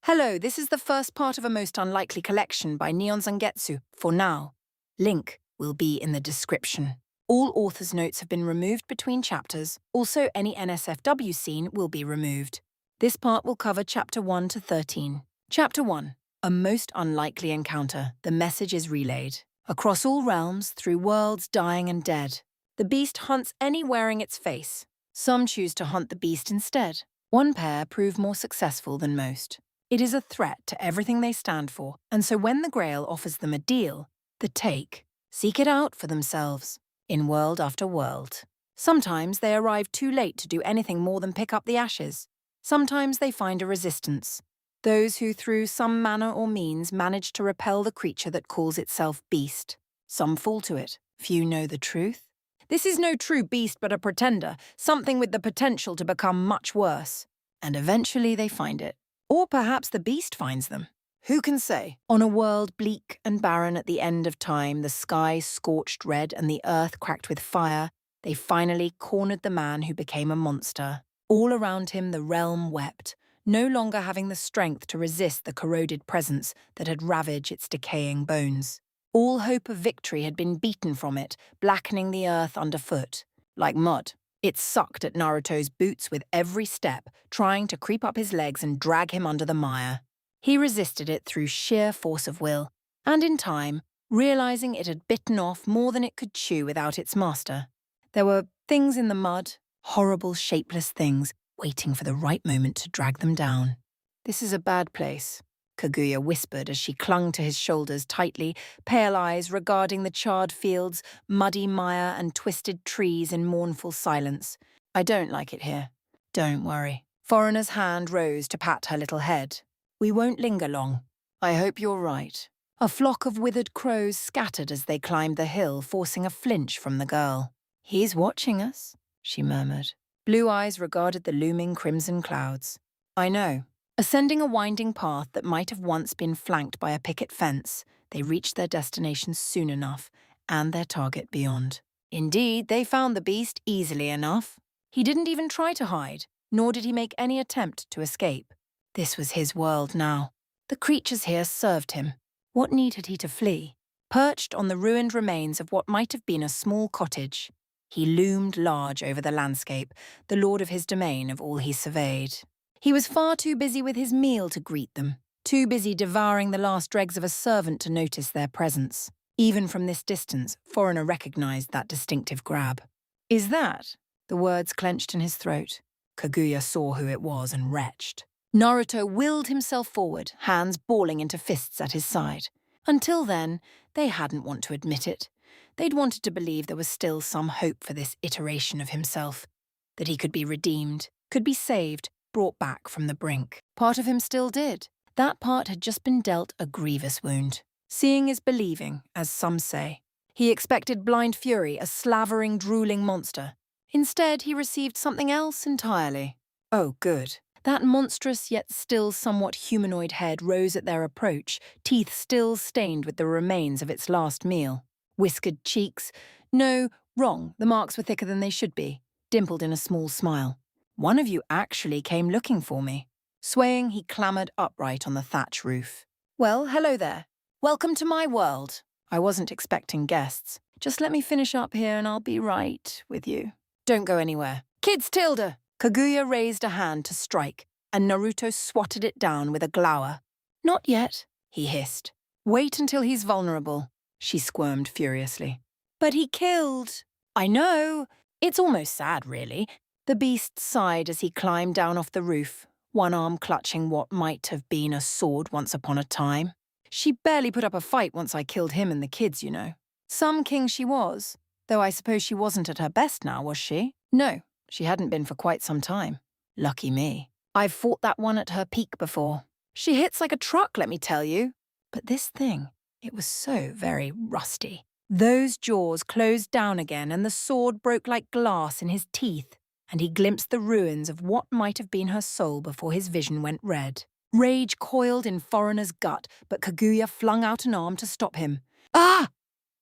Hello, this is the first part of a most unlikely collection by Neon Zangetsu, for now. Link will be in the description. All author's notes have been removed between chapters, also any NSFW scene will be removed. This part will cover Chapter 1 to 13. Chapter 1. A most unlikely encounter, the message is relayed. Across all realms, through worlds dying and dead, the beast hunts any wearing its face. Some choose to hunt the beast instead. One pair prove more successful than most. It is a threat to everything they stand for, and so when the Grail offers them a deal, the take, seek it out for themselves, in world after world. Sometimes they arrive too late to do anything more than pick up the ashes. Sometimes they find a resistance. Those who through some manner or means manage to repel the creature that calls itself beast. Some fall to it, few know the truth. This is no true beast but a pretender, something with the potential to become much worse. And eventually they find it. Or perhaps the beast finds them. Who can say? On a world bleak and barren at the end of time, the sky scorched red and the earth cracked with fire, they finally cornered the man who became a monster. All around him the realm wept, no longer having the strength to resist the corroded presence that had ravaged its decaying bones. All hope of victory had been beaten from it, blackening the earth underfoot. Like mud, it sucked at Naruto's boots with every step, trying to creep up his legs and drag him under the mire. He resisted it through sheer force of will, and in time, realizing it had bitten off more than it could chew without its master. There were things in the mud, horrible, shapeless things, waiting for the right moment to drag them down. "This is a bad place," Kaguya whispered as she clung to his shoulders tightly, pale eyes regarding the charred fields, muddy mire and twisted trees in mournful silence. "I don't like it here." "Don't worry." Foreigner's hand rose to pat her little head. "We won't linger long." "I hope you're right." A flock of withered crows scattered as they climbed the hill, forcing a flinch from the girl. "He's watching us," she murmured. Blue eyes regarded the looming crimson clouds. "I know." Ascending a winding path that might have once been flanked by a picket fence, they reached their destination soon enough, and their target beyond. Indeed, they found the beast easily enough. He didn't even try to hide, nor did he make any attempt to escape. This was his world now. The creatures here served him. What need had he to flee? Perched on the ruined remains of what might have been a small cottage, he loomed large over the landscape, the lord of his domain of all he surveyed. He was far too busy with his meal to greet them, too busy devouring the last dregs of a servant to notice their presence. Even from this distance, Foreigner recognized that distinctive grab. "Is that?" The words clenched in his throat. Kaguya saw who it was and retched. Naruto willed himself forward, hands balling into fists at his side. Until then, they hadn't want to admit it. They'd wanted to believe there was still some hope for this iteration of himself, that he could be redeemed, could be saved, brought back from the brink. Part of him still did. That part had just been dealt a grievous wound. Seeing is believing, as some say. He expected blind fury, a slavering, drooling monster. Instead, he received something else entirely. Oh, good. That monstrous yet still somewhat humanoid head rose at their approach, teeth still stained with the remains of its last meal. Whiskered cheeks. No, wrong, the marks were thicker than they should be. Dimpled in a small smile. "One of you actually came looking for me." Swaying, he clambered upright on the thatch roof. "Well, hello there. Welcome to my world. I wasn't expecting guests. Just let me finish up here and I'll be right with you. Don't go anywhere. Kids Tilda!" Kaguya raised a hand to strike, and Naruto swatted it down with a glower. "Not yet," he hissed. "Wait until he's vulnerable," she squirmed furiously. "But he killed." "I know. It's almost sad, really." The beast sighed as he climbed down off the roof, one arm clutching what might have been a sword once upon a time. "She barely put up a fight once I killed him and the kids, you know. Some king she was, though I suppose she wasn't at her best now, was she? No, she hadn't been for quite some time. Lucky me. I've fought that one at her peak before. She hits like a truck, let me tell you. But this thing, it was so very rusty." Those jaws closed down again and the sword broke like glass in his teeth, and he glimpsed the ruins of what might have been her soul before his vision went red. Rage coiled in Foreigner's gut, but Kaguya flung out an arm to stop him. "Ah!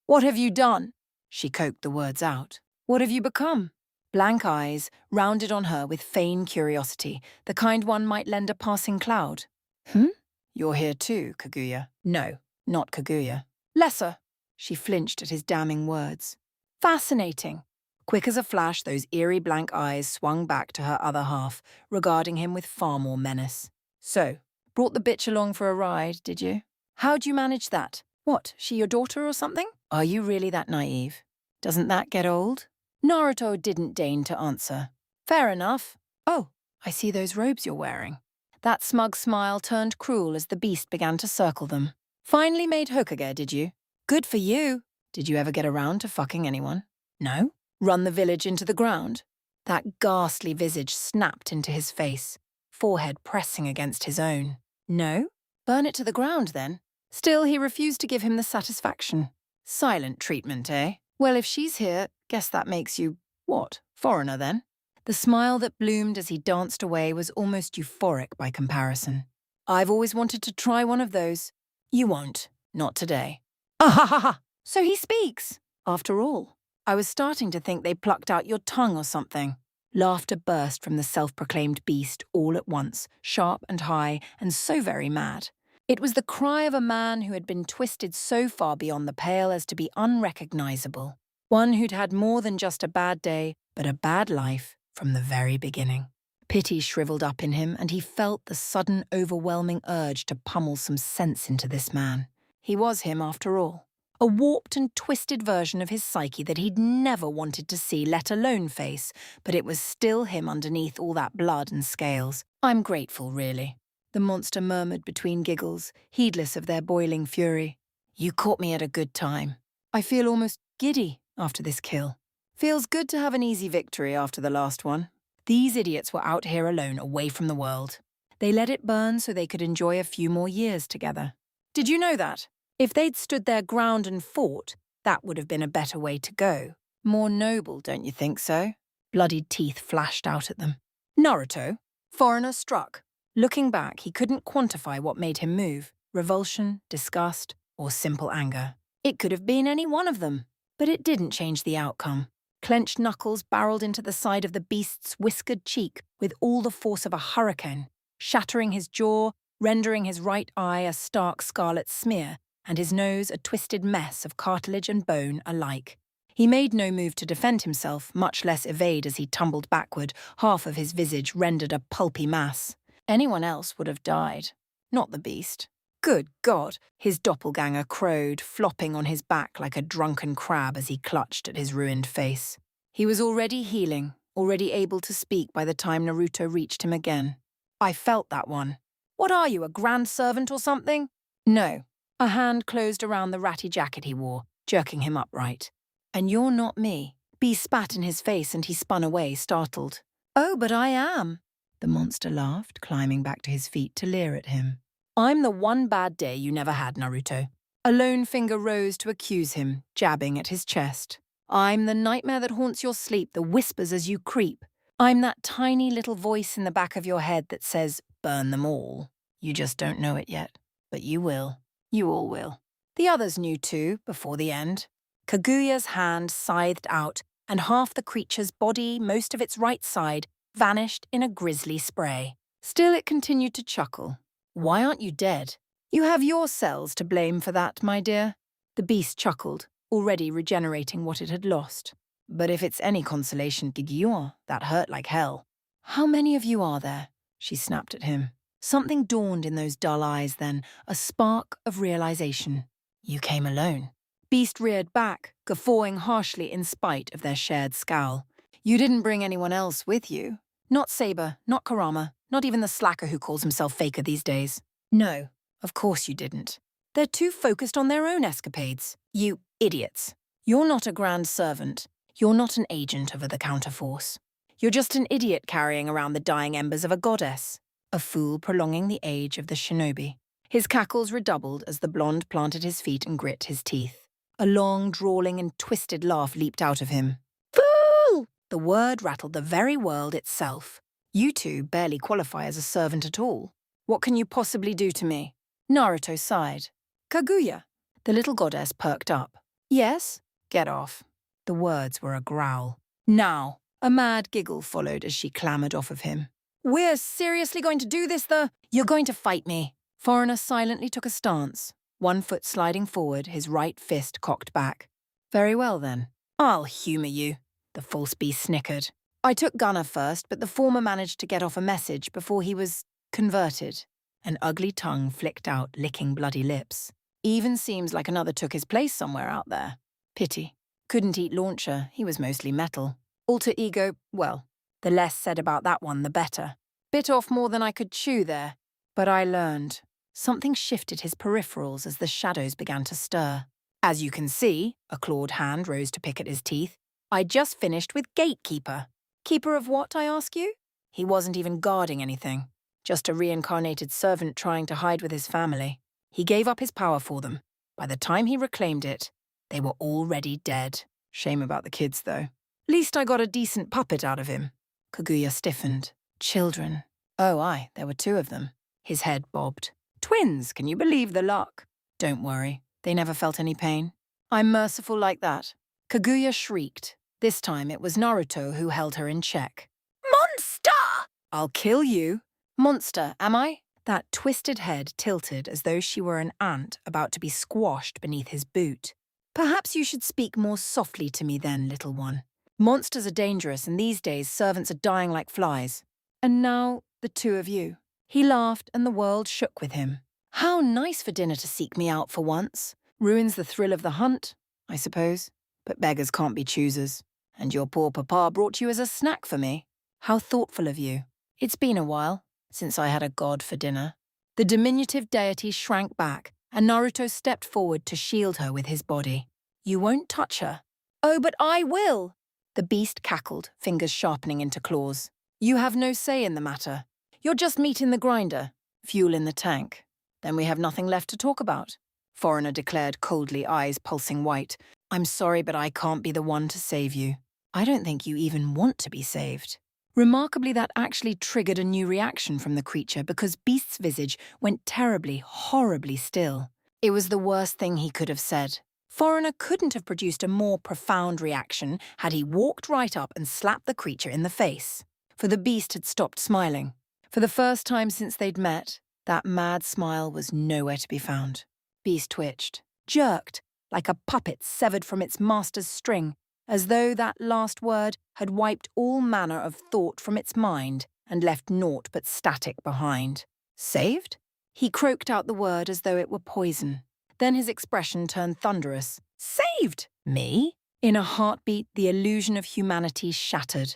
What have you done?" She coked the words out. "What have you become?" Blank eyes, rounded on her with feigned curiosity, the kind one might lend a passing cloud. Hmm? You're here too, Kaguya. No, not Kaguya. Lesser. She flinched at his damning words. Fascinating. Quick as a flash, those eerie blank eyes swung back to her other half, regarding him with far more menace. So, brought the bitch along for a ride, did you? How'd you manage that? What, she your daughter or something? Are you really that naive? Doesn't that get old? Naruto didn't deign to answer. Fair enough. Oh, I see those robes you're wearing. That smug smile turned cruel as the beast began to circle them. Finally made Hokage, did you? Good for you. Did you ever get around to fucking anyone? No? Run the village into the ground? That ghastly visage snapped into his face, forehead pressing against his own. No? Burn it to the ground, then. Still, he refused to give him the satisfaction. Silent treatment, eh? Well, if she's here, guess that makes you, what, foreigner, then? The smile that bloomed as he danced away was almost euphoric by comparison. I've always wanted to try one of those. You won't. Not today. Ah ha ha ha! So he speaks. After all, I was starting to think they plucked out your tongue or something. Laughter burst from the self-proclaimed beast all at once, sharp and high, and so very mad. It was the cry of a man who had been twisted so far beyond the pale as to be unrecognizable. One who'd had more than just a bad day, but a bad life from the very beginning. Pity shriveled up in him, and he felt the sudden, overwhelming urge to pummel some sense into this man. He was him, after all. A warped and twisted version of his psyche that he'd never wanted to see, let alone face, but it was still him underneath all that blood and scales. I'm grateful, really. The monster murmured between giggles, heedless of their boiling fury. You caught me at a good time. I feel almost giddy after this kill. Feels good to have an easy victory after the last one. These idiots were out here alone, away from the world. They let it burn so they could enjoy a few more years together. Did you know that? If they'd stood their ground and fought, that would have been a better way to go. More noble, don't you think so? Bloodied teeth flashed out at them. Naruto? Foreigner struck. Looking back, he couldn't quantify what made him move. Revulsion, disgust, or simple anger. It could have been any one of them. But it didn't change the outcome. Clenched knuckles barreled into the side of the beast's whiskered cheek with all the force of a hurricane, shattering his jaw, rendering his right eye a stark scarlet smear, and his nose a twisted mess of cartilage and bone alike. He made no move to defend himself, much less evade as he tumbled backward, half of his visage rendered a pulpy mass. Anyone else would have died, not the beast. Good God, his doppelganger crowed, flopping on his back like a drunken crab as he clutched at his ruined face. He was already healing, already able to speak by the time Naruto reached him again. I felt that one. What are you, a grand servant or something? No. A hand closed around the ratty jacket he wore, jerking him upright. And you're not me. B spat in his face and he spun away, startled. Oh, but I am. The monster laughed, climbing back to his feet to leer at him. I'm the one bad day you never had, Naruto. A lone finger rose to accuse him, jabbing at his chest. I'm the nightmare that haunts your sleep, the whispers as you creep. I'm that tiny little voice in the back of your head that says, burn them all. You just don't know it yet. But you will. You all will. The others knew too, before the end. Kaguya's hand scythed out, and half the creature's body, most of its right side, vanished in a grisly spray. Still it continued to chuckle. Why aren't you dead? You have your cells to blame for that, my dear. The beast chuckled, already regenerating what it had lost. But if it's any consolation, Giguion, that hurt like hell. How many of you are there? She snapped at him. Something dawned in those dull eyes then, a spark of realization. You came alone. Beast reared back, guffawing harshly in spite of their shared scowl. You didn't bring anyone else with you. Not Saber, not Kurama, not even the slacker who calls himself Faker these days. No, of course you didn't. They're too focused on their own escapades. You idiots. You're not a grand servant. You're not an agent of the counterforce. You're just an idiot carrying around the dying embers of a goddess. A fool prolonging the age of the shinobi. His cackles redoubled as the blonde planted his feet and grit his teeth. A long, drawling and twisted laugh leaped out of him. Fool! The word rattled the very world itself. You two barely qualify as a servant at all. What can you possibly do to me? Naruto sighed. Kaguya. The little goddess perked up. Yes? Get off. The words were a growl. Now. A mad giggle followed as she clambered off of him. We're seriously going to do this, You're going to fight me. Foreigner silently took a stance, one foot sliding forward, his right fist cocked back. Very well, then. I'll humour you, the false beast snickered. I took Gunner first, but the former managed to get off a message before he was converted. An ugly tongue flicked out, licking bloody lips. Even seems like another took his place somewhere out there. Pity. Couldn't eat Launcher, he was mostly metal. Alter Ego, well, the less said about that one, the better. Bit off more than I could chew there. But I learned. Something shifted his peripherals as the shadows began to stir. As you can see, a clawed hand rose to pick at his teeth. I'd just finished with Gatekeeper. Keeper of what, I ask you? He wasn't even guarding anything. Just a reincarnated servant trying to hide with his family. He gave up his power for them. By the time he reclaimed it, they were already dead. Shame about the kids, though. Least I got a decent puppet out of him. Kaguya stiffened. Children. Oh, aye, there were 2 of them. His head bobbed. Twins, can you believe the luck? Don't worry, they never felt any pain. I'm merciful like that. Kaguya shrieked. This time it was Naruto who held her in check. Monster! I'll kill you. Monster, am I? That twisted head tilted as though she were an ant about to be squashed beneath his boot. Perhaps you should speak more softly to me then, little one. Monsters are dangerous, and these days servants are dying like flies. And now, the 2 of you. He laughed, and the world shook with him. How nice for dinner to seek me out for once. Ruins the thrill of the hunt, I suppose. But beggars can't be choosers. And your poor papa brought you as a snack for me. How thoughtful of you. It's been a while since I had a god for dinner. The diminutive deity shrank back, and Naruto stepped forward to shield her with his body. You won't touch her. Oh, but I will. The beast cackled, fingers sharpening into claws. You have no say in the matter. You're just meat in the grinder, fuel in the tank. Then we have nothing left to talk about. Foreigner declared coldly, eyes pulsing white. I'm sorry, but I can't be the one to save you. I don't think you even want to be saved. Remarkably, that actually triggered a new reaction from the creature because Beast's visage went terribly, horribly still. It was the worst thing he could have said. Foreigner couldn't have produced a more profound reaction had he walked right up and slapped the creature in the face. For the beast had stopped smiling. For the first time since they'd met, that mad smile was nowhere to be found. Beast twitched, jerked, like a puppet severed from its master's string, as though that last word had wiped all manner of thought from its mind and left naught but static behind. Saved? He croaked out the word as though it were poison. Then his expression turned thunderous. Saved? Me? In a heartbeat, the illusion of humanity shattered.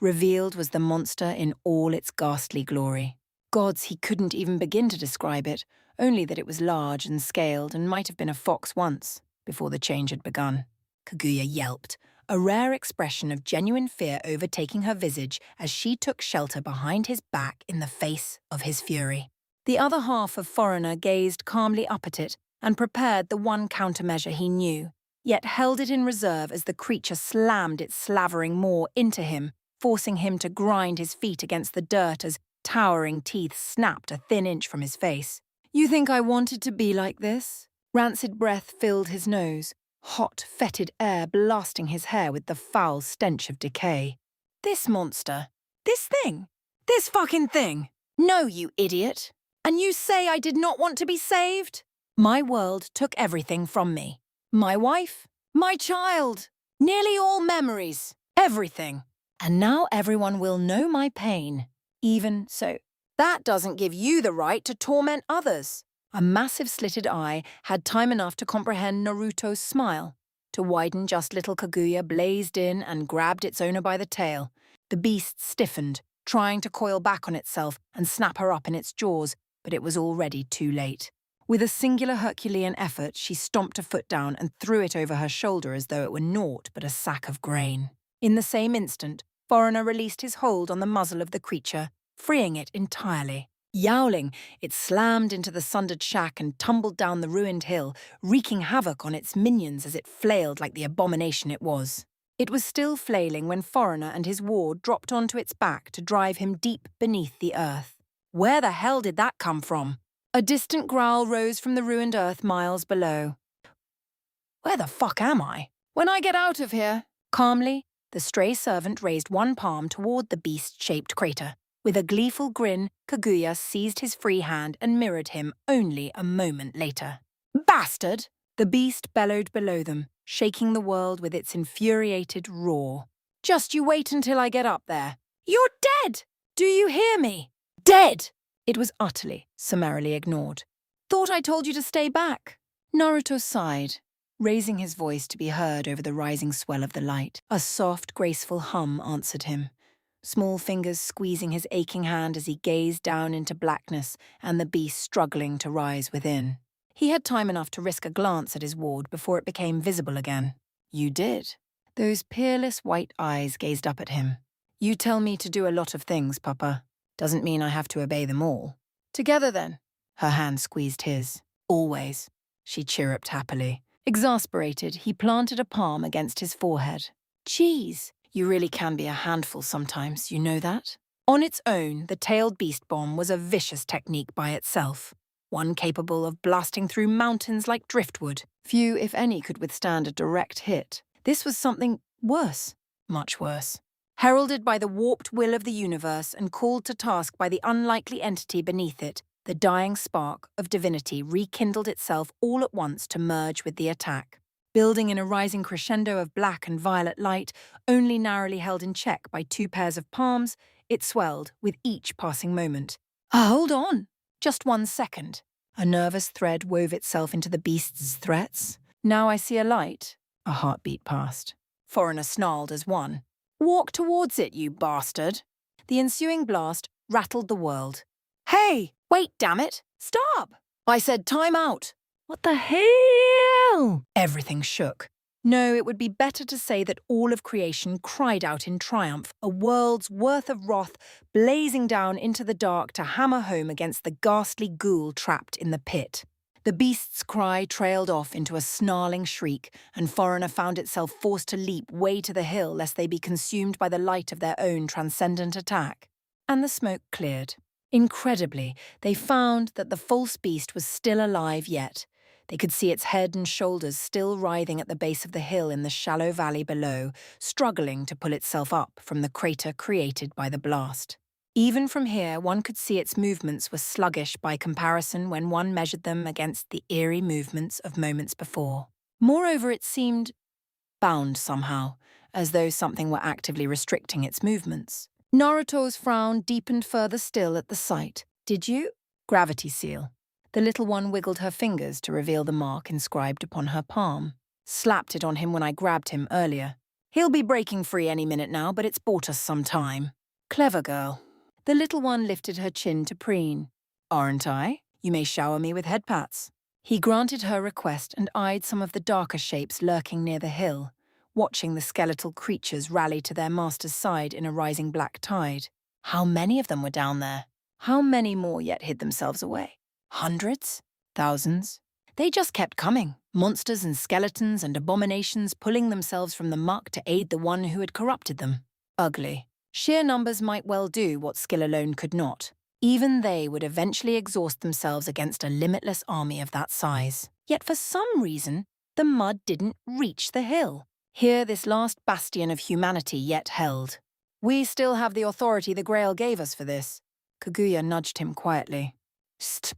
Revealed was the monster in all its ghastly glory. Gods, he couldn't even begin to describe it, only that it was large and scaled and might have been a fox once, before the change had begun. Kaguya yelped, a rare expression of genuine fear overtaking her visage as she took shelter behind his back in the face of his fury. The other half of Foreigner gazed calmly up at it and prepared the one countermeasure he knew, yet held it in reserve as the creature slammed its slavering maw into him, forcing him to grind his feet against the dirt as towering teeth snapped a thin inch from his face. You think I wanted to be like this? Rancid breath filled his nose, hot, fetid air blasting his hair with the foul stench of decay. This monster. This thing. This fucking thing. No, you idiot. And you say I did not want to be saved? My world took everything from me. My wife. My child. Nearly all memories. Everything. And now everyone will know my pain. Even so. That doesn't give you the right to torment others. A massive slitted eye had time enough to comprehend Naruto's smile. To widen just little Kaguya blazed in and grabbed its owner by the tail. The beast stiffened, trying to coil back on itself and snap her up in its jaws, but it was already too late. With a singular Herculean effort, she stomped a foot down and threw it over her shoulder as though it were naught but a sack of grain. In the same instant, Foreigner released his hold on the muzzle of the creature, freeing it entirely. Yowling, it slammed into the sundered shack and tumbled down the ruined hill, wreaking havoc on its minions as it flailed like the abomination it was. It was still flailing when Foreigner and his ward dropped onto its back to drive him deep beneath the earth. Where the hell did that come from? A distant growl rose from the ruined earth miles below. Where the fuck am I? When I get out of here? Calmly, the stray servant raised one palm toward the beast-shaped crater. With a gleeful grin, Kaguya seized his free hand and mirrored him only a moment later. Bastard! The beast bellowed below them, shaking the world with its infuriated roar. Just you wait until I get up there. You're dead! Do you hear me? Dead! It was utterly, summarily ignored. Thought I told you to stay back. Naruto sighed, raising his voice to be heard over the rising swell of the light. A soft, graceful hum answered him, small fingers squeezing his aching hand as he gazed down into blackness and the beast struggling to rise within. He had time enough to risk a glance at his ward before it became visible again. You did. Those peerless white eyes gazed up at him. You tell me to do a lot of things, Papa. Doesn't mean I have to obey them all. Together then. Her hand squeezed his. Always, she chirruped happily. Exasperated, he planted a palm against his forehead. Geez, you really can be a handful sometimes, you know that? On its own, the tailed beast bomb was a vicious technique by itself. One capable of blasting through mountains like driftwood. Few, if any, could withstand a direct hit. This was something worse, much worse. Heralded by the warped will of the universe and called to task by the unlikely entity beneath it, the dying spark of divinity rekindled itself all at once to merge with the attack. Building in a rising crescendo of black and violet light, only narrowly held in check by two pairs of palms, it swelled with each passing moment. Hold on! Just 1 second. A nervous thread wove itself into the beast's threats. Now I see a light. A heartbeat passed. Foreigner snarled as one. Walk towards it, you bastard. The ensuing blast rattled the world. Hey! Wait, damn it! Stop! I said time out. What the hell? Everything shook. No, it would be better to say that all of creation cried out in triumph, a world's worth of wrath blazing down into the dark to hammer home against the ghastly ghoul trapped in the pit. The beast's cry trailed off into a snarling shriek, and Foreigner found itself forced to leap way to the hill lest they be consumed by the light of their own transcendent attack. And the smoke cleared. Incredibly, they found that the false beast was still alive yet. They could see its head and shoulders still writhing at the base of the hill in the shallow valley below, struggling to pull itself up from the crater created by the blast. Even from here, one could see its movements were sluggish by comparison when one measured them against the eerie movements of moments before. Moreover, it seemed bound somehow, as though something were actively restricting its movements. Naruto's frown deepened further still at the sight. Did you? Gravity seal. The little one wiggled her fingers to reveal the mark inscribed upon her palm. Slapped it on him when I grabbed him earlier. He'll be breaking free any minute now, but it's bought us some time. Clever girl. The little one lifted her chin to preen. Aren't I? You may shower me with head pats. He granted her request and eyed some of the darker shapes lurking near the hill, watching the skeletal creatures rally to their master's side in a rising black tide. How many of them were down there? How many more yet hid themselves away? Hundreds? Thousands? They just kept coming, monsters and skeletons and abominations pulling themselves from the muck to aid the one who had corrupted them. Ugly. Sheer numbers might well do what skill alone could not. Even they would eventually exhaust themselves against a limitless army of that size. Yet for some reason, the mud didn't reach the hill. Here this last bastion of humanity yet held. We still have the authority the Grail gave us for this. Kaguya nudged him quietly. St.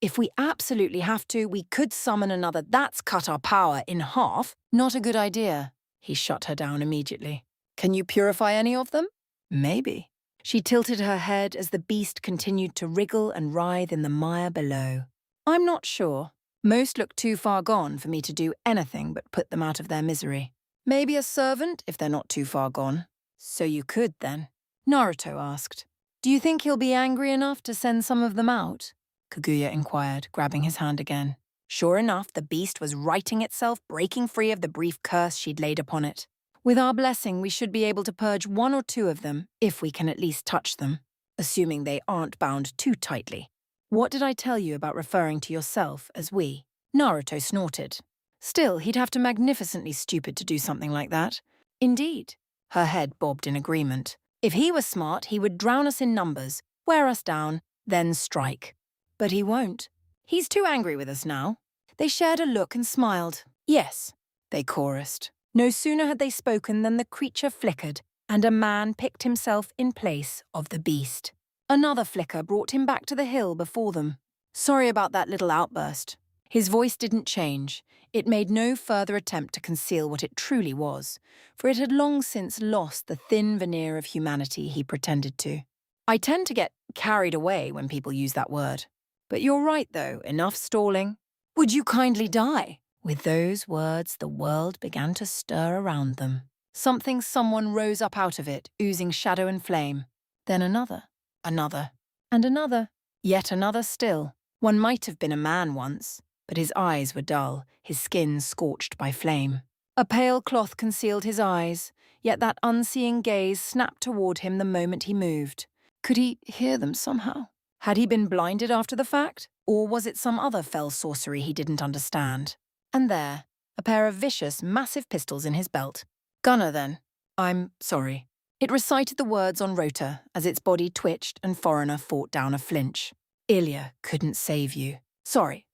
If we absolutely have to, we could summon another. That's cut our power in half. Not a good idea. He shut her down immediately. Can you purify any of them? Maybe. She tilted her head as the beast continued to wriggle and writhe in the mire below. I'm not sure. Most look too far gone for me to do anything but put them out of their misery. Maybe a servant, if they're not too far gone. So you could, then? Naruto asked. Do you think he'll be angry enough to send some of them out? Kaguya inquired, grabbing his hand again. Sure enough, the beast was righting itself, breaking free of the brief curse she'd laid upon it. With our blessing, we should be able to purge 1 or 2 of them, if we can at least touch them, assuming they aren't bound too tightly. What did I tell you about referring to yourself as we? Naruto snorted. Still, he'd have to magnificently stupid to do something like that. Indeed. Her head bobbed in agreement. If he was smart, he would drown us in numbers, wear us down, then strike. But he won't. He's too angry with us now. They shared a look and smiled. Yes, they chorused. No sooner had they spoken than the creature flickered, and a man picked himself in place of the beast. Another flicker brought him back to the hill before them. Sorry about that little outburst. His voice didn't change. It made no further attempt to conceal what it truly was, for it had long since lost the thin veneer of humanity he pretended to. I tend to get carried away when people use that word. But you're right, though, enough stalling. Would you kindly die? With those words, the world began to stir around them. Someone rose up out of it, oozing shadow and flame. Then another, and another. Yet another still. One might have been a man once, but his eyes were dull, his skin scorched by flame. A pale cloth concealed his eyes, yet that unseeing gaze snapped toward him the moment he moved. Could he hear them somehow? Had he been blinded after the fact? Or was it some other fell sorcery he didn't understand? And there, a pair of vicious, massive pistols in his belt. Gunner, then. I'm sorry. It recited the words on rota as its body twitched and Foreigner fought down a flinch. Ilya couldn't save you. Sorry.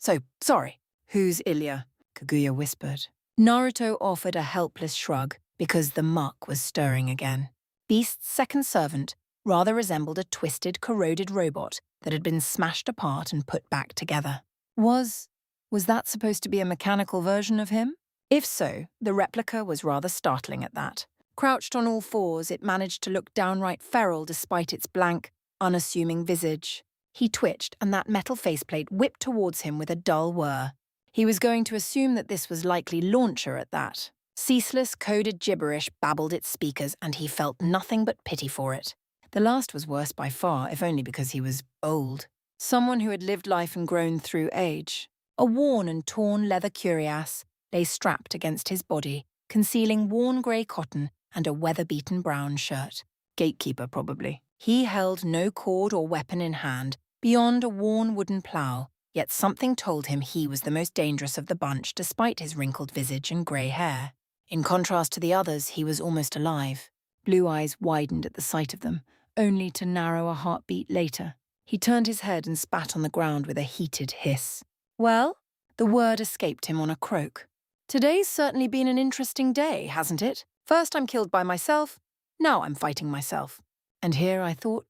Who's Ilya? Kaguya whispered. Naruto offered a helpless shrug because the muck was stirring again. Beast's second servant rather resembled a twisted, corroded robot that had been smashed apart and put back together. Was that supposed to be a mechanical version of him? If so, the replica was rather startling at that. Crouched on all fours, it managed to look downright feral despite its blank, unassuming visage. He twitched, and that metal faceplate whipped towards him with a dull whir. He was going to assume that this was likely Launcher at that. Ceaseless, coded gibberish babbled its speakers, and he felt nothing but pity for it. The last was worse by far, if only because he was old. Someone who had lived life and grown through age. A worn and torn leather cuirass lay strapped against his body, concealing worn grey cotton and a weather-beaten brown shirt. Gatekeeper, probably. He held no cord or weapon in hand beyond a worn wooden plough, yet something told him he was the most dangerous of the bunch despite his wrinkled visage and grey hair. In contrast to the others, he was almost alive. Blue eyes widened at the sight of them, only to narrow a heartbeat later. He turned his head and spat on the ground with a heated hiss. Well, the word escaped him on a croak. Today's certainly been an interesting day, hasn't it? First I'm killed by myself, now I'm fighting myself. And here I thought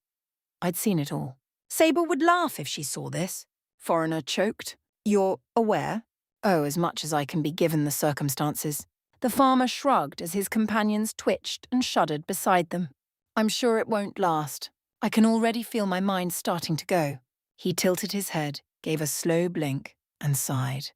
I'd seen it all. Saber would laugh if she saw this. Foreigner choked. You're aware? Oh, as much as I can be given the circumstances. The farmer shrugged as his companions twitched and shuddered beside them. I'm sure it won't last. I can already feel my mind starting to go. He tilted his head, gave a slow blink, and sighed.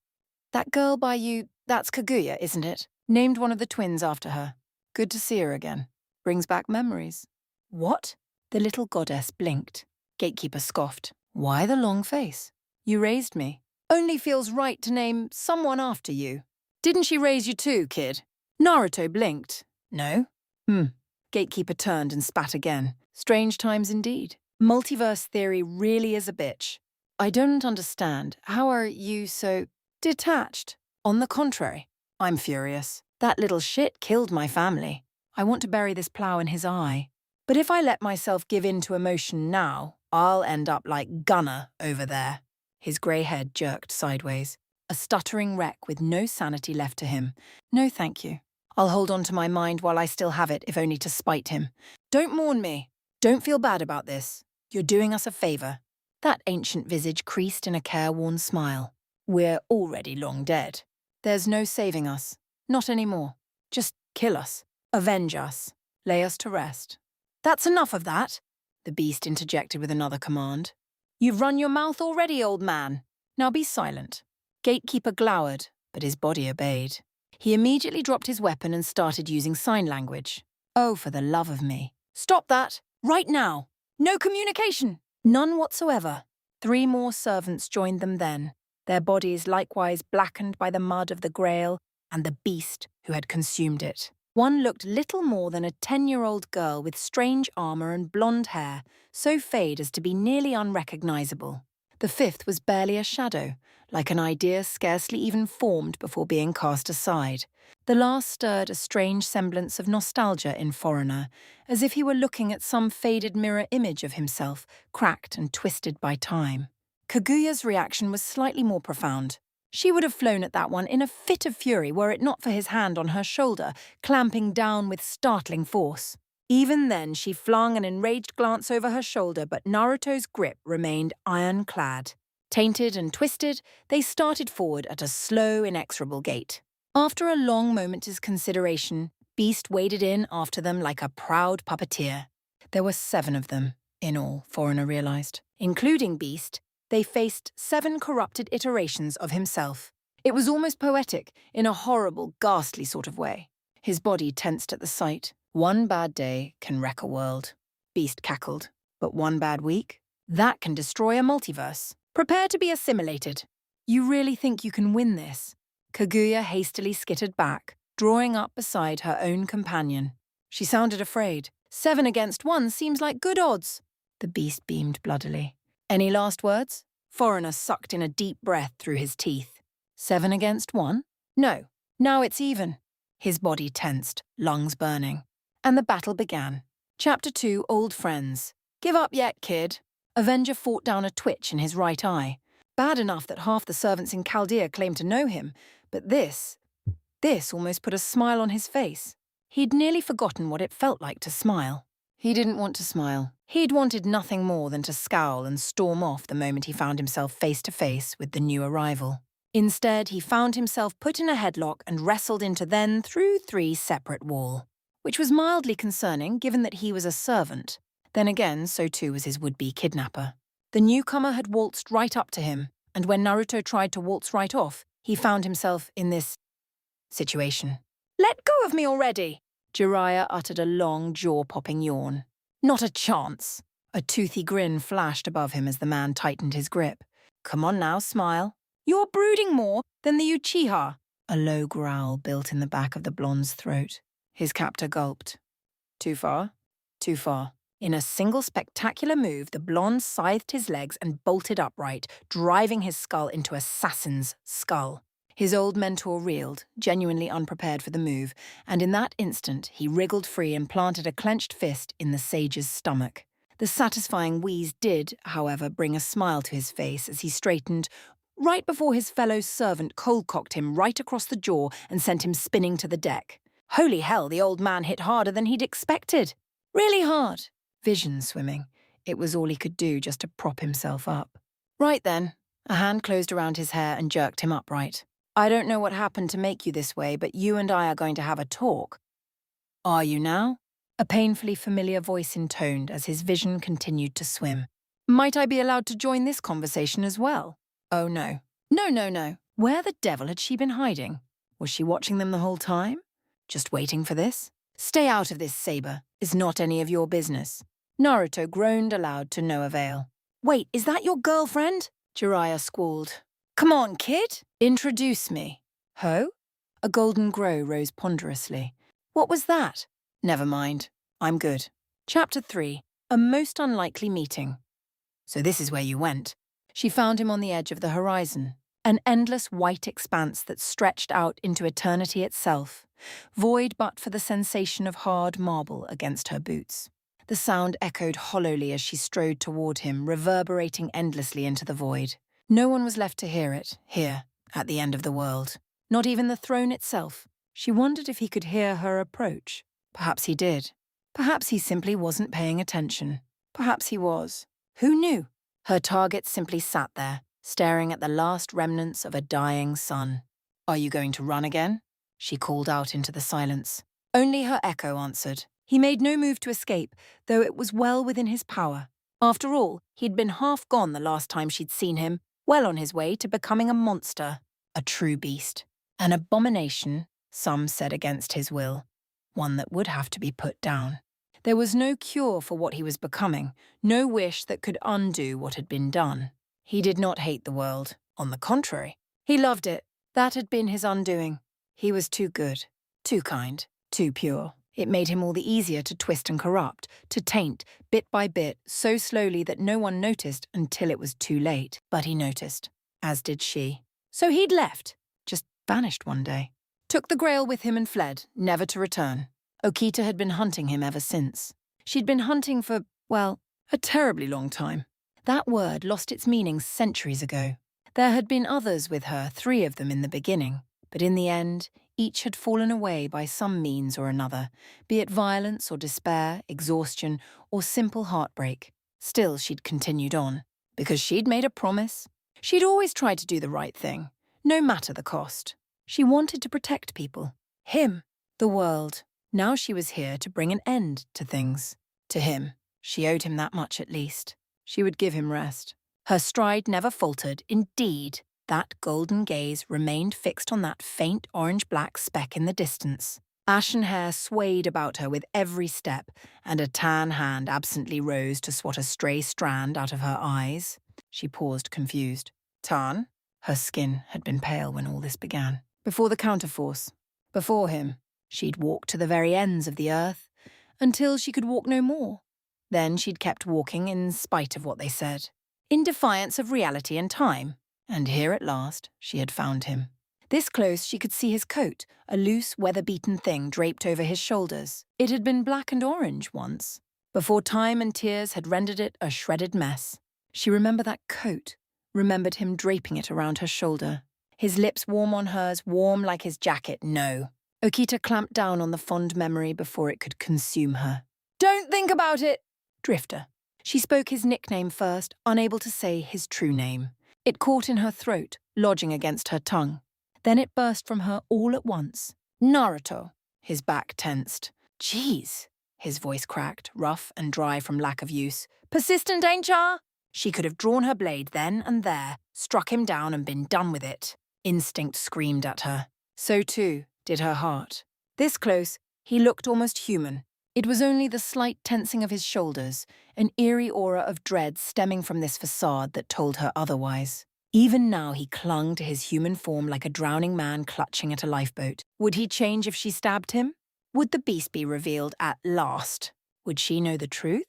That girl by you, that's Kaguya, isn't it? Named one of the twins after her. Good to see her again. Brings back memories. What? The little goddess blinked. Gatekeeper scoffed. Why the long face? You raised me. Only feels right to name someone after you. Didn't she raise you too, kid? Naruto blinked. No? Gatekeeper turned and spat again. Strange times indeed. Multiverse theory really is a bitch. I don't understand. How are you so detached? On the contrary, I'm furious. That little shit killed my family. I want to bury this plough in his eye. But if I let myself give in to emotion now, I'll end up like Gunner over there. His grey head jerked sideways. A stuttering wreck with no sanity left to him. No thank you. I'll hold on to my mind while I still have it, if only to spite him. Don't mourn me. Don't feel bad about this. You're doing us a favour. That ancient visage creased in a careworn smile. We're already long dead. There's no saving us. Not anymore. Just kill us. Avenge us. Lay us to rest. That's enough of that, the beast interjected with another command. You've run your mouth already, old man. Now be silent. Gatekeeper glowered, but his body obeyed. He immediately dropped his weapon and started using sign language. Oh, for the love of me. Stop that! Right now! No communication! None whatsoever. 3 more servants joined them then, their bodies likewise blackened by the mud of the Grail and the beast who had consumed it. One looked little more than a 10-year-old girl with strange armour and blonde hair, so fade as to be nearly unrecognisable. The 5th was barely a shadow, like an idea scarcely even formed before being cast aside. The last stirred a strange semblance of nostalgia in Foreigner, as if he were looking at some faded mirror image of himself, cracked and twisted by time. Kaguya's reaction was slightly more profound. She would have flown at that one in a fit of fury were it not for his hand on her shoulder, clamping down with startling force. Even then, she flung an enraged glance over her shoulder, but Naruto's grip remained ironclad. Tainted and twisted, they started forward at a slow, inexorable gait. After a long moment's consideration, Beast waded in after them like a proud puppeteer. There were 7 of them, in all, Foreigner realized. Including Beast, they faced 7 corrupted iterations of himself. It was almost poetic, in a horrible, ghastly sort of way. His body tensed at the sight. One bad day can wreck a world. Beast cackled. But one bad week? That can destroy a multiverse. Prepare to be assimilated. You really think you can win this? Kaguya hastily skittered back, drawing up beside her own companion. She sounded afraid. 7 against 1 seems like good odds. The Beast beamed bloodily. Any last words? Foreigner sucked in a deep breath through his teeth. 7 against 1? No. Now it's even. His body tensed, lungs burning. And the battle began. Chapter 2, Old Friends. Give up yet, kid? Avenger fought down a twitch in his right eye. Bad enough that half the servants in Chaldea claimed to know him, but this almost put a smile on his face. He'd nearly forgotten what it felt like to smile. He didn't want to smile. He'd wanted nothing more than to scowl and storm off the moment he found himself face to face with the new arrival. Instead, he found himself put in a headlock and wrestled into then through 3 separate wall, which was mildly concerning given that he was a servant. Then again, so too was his would-be kidnapper. The newcomer had waltzed right up to him, and when Naruto tried to waltz right off, he found himself in this situation. Let go of me already! Jiraiya uttered a long, jaw-popping yawn. Not a chance. A toothy grin flashed above him as the man tightened his grip. Come on now, smile. You're brooding more than the Uchiha. A low growl built in the back of the blonde's throat. His captor gulped. Too far? Too far. In a single spectacular move, the blonde scythed his legs and bolted upright, driving his skull into Assassin's skull. His old mentor reeled, genuinely unprepared for the move, and in that instant he wriggled free and planted a clenched fist in the sage's stomach. The satisfying wheeze did, however, bring a smile to his face as he straightened, right before his fellow servant cold-cocked him right across the jaw and sent him spinning to the deck. Holy hell, the old man hit harder than he'd expected. Really hard. Vision swimming. It was all he could do just to prop himself up. Right then. A hand closed around his hair and jerked him upright. I don't know what happened to make you this way, but you and I are going to have a talk. Are you now? A painfully familiar voice intoned as his vision continued to swim. Might I be allowed to join this conversation as well? Oh no. No. Where the devil had she been hiding? Was she watching them the whole time? Just waiting for this? Stay out of this, Saber. It's not any of your business. Naruto groaned aloud to no avail. Wait, is that your girlfriend? Jiraiya squalled. Come on, kid. Introduce me. Ho? A golden glow rose ponderously. What was that? Never mind. I'm good. Chapter 3. A most unlikely meeting. So this is where you went. She found him on the edge of the horizon, an endless white expanse that stretched out into eternity itself, void but for the sensation of hard marble against her boots. The sound echoed hollowly as she strode toward him, reverberating endlessly into the void. No one was left to hear it, here, at the end of the world. Not even the throne itself. She wondered if he could hear her approach. Perhaps he did. Perhaps he simply wasn't paying attention. Perhaps he was. Who knew? Her target simply sat there, staring at the last remnants of a dying sun. Are you going to run again? She called out into the silence. Only her echo answered. He made no move to escape, though it was well within his power. After all, he'd been half gone the last time she'd seen him, well on his way to becoming a monster, a true beast. An abomination, some said against his will. One that would have to be put down. There was no cure for what he was becoming, no wish that could undo what had been done. He did not hate the world. On the contrary, he loved it. That had been his undoing. He was too good, too kind, too pure. It made him all the easier to twist and corrupt, to taint, bit by bit, so slowly that no one noticed until it was too late. But he noticed, as did she. So he'd left, just vanished one day. Took the Grail with him and fled, never to return. Okita had been hunting him ever since. She'd been hunting for, well, a terribly long time. That word lost its meaning centuries ago. There had been others with her, 3 of them in the beginning. But in the end, Each had fallen away by some means or another, be it violence or despair, exhaustion, or simple heartbreak. Still, she'd continued on, because she'd made a promise. She'd always tried to do the right thing, no matter the cost. She wanted to protect people. Him. The world. Now she was here to bring an end to things. To him. She owed him that much at least. She would give him rest. Her stride never faltered. Indeed, that golden gaze remained fixed on that faint orange-black speck in the distance. Ashen hair swayed about her with every step, and a tan hand absently rose to swat a stray strand out of her eyes. She paused, confused. Tan? Her skin had been pale when all this began. Before the counterforce. Before him. She'd walked to the very ends of the earth, until she could walk no more. Then she'd kept walking in spite of what they said, in defiance of reality and time. And here at last she had found him. This close she could see his coat, a loose, weather-beaten thing draped over his shoulders. It had been black and orange once, before time and tears had rendered it a shredded mess. She remembered that coat, remembered him draping it around her shoulder. His lips warm on hers, warm like his jacket, no. Okita clamped down on the fond memory before it could consume her. Don't think about it! Drifter. She spoke his nickname first, unable to say his true name. It caught in her throat, lodging against her tongue. Then it burst from her all at once. Naruto. His back tensed. Jeez. His voice cracked, rough and dry from lack of use. Persistent, ain't ya? She could have drawn her blade then and there, struck him down and been done with it. Instinct screamed at her. So too did her heart. This close, he looked almost human. It was only the slight tensing of his shoulders, an eerie aura of dread stemming from this facade that told her otherwise. Even now he clung to his human form like a drowning man clutching at a lifeboat. Would he change if she stabbed him? Would the beast be revealed at last? Would she know the truth?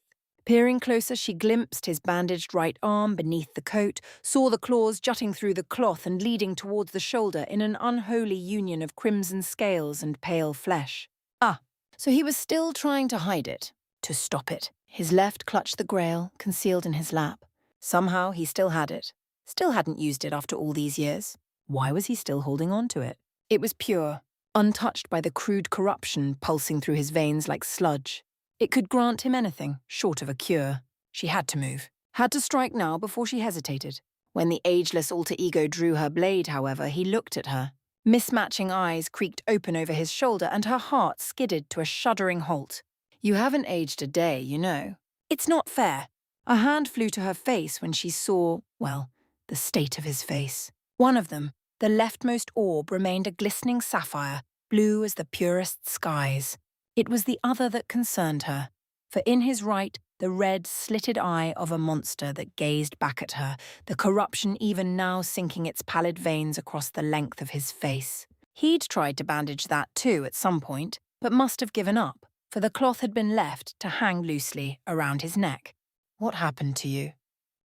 Peering closer, she glimpsed his bandaged right arm beneath the coat, saw the claws jutting through the cloth and leading towards the shoulder in an unholy union of crimson scales and pale flesh. Ah, so he was still trying to hide it, to stop it. His left clutched the grail, concealed in his lap. Somehow he still had it. Still hadn't used it after all these years. Why was he still holding on to it? It was pure, untouched by the crude corruption pulsing through his veins like sludge. It could grant him anything, short of a cure. She had to move. Had to strike now before she hesitated. When the ageless alter ego drew her blade, however, he looked at her. Mismatching eyes creaked open over his shoulder and her heart skidded to a shuddering halt. You haven't aged a day, you know. It's not fair. A hand flew to her face when she saw, well, the state of his face. One of them, the leftmost orb, remained a glistening sapphire, blue as the purest skies. It was the other that concerned her, for in his right, the red, slitted eye of a monster that gazed back at her, the corruption even now sinking its pallid veins across the length of his face. He'd tried to bandage that too at some point, but must have given up, for the cloth had been left to hang loosely around his neck. What happened to you?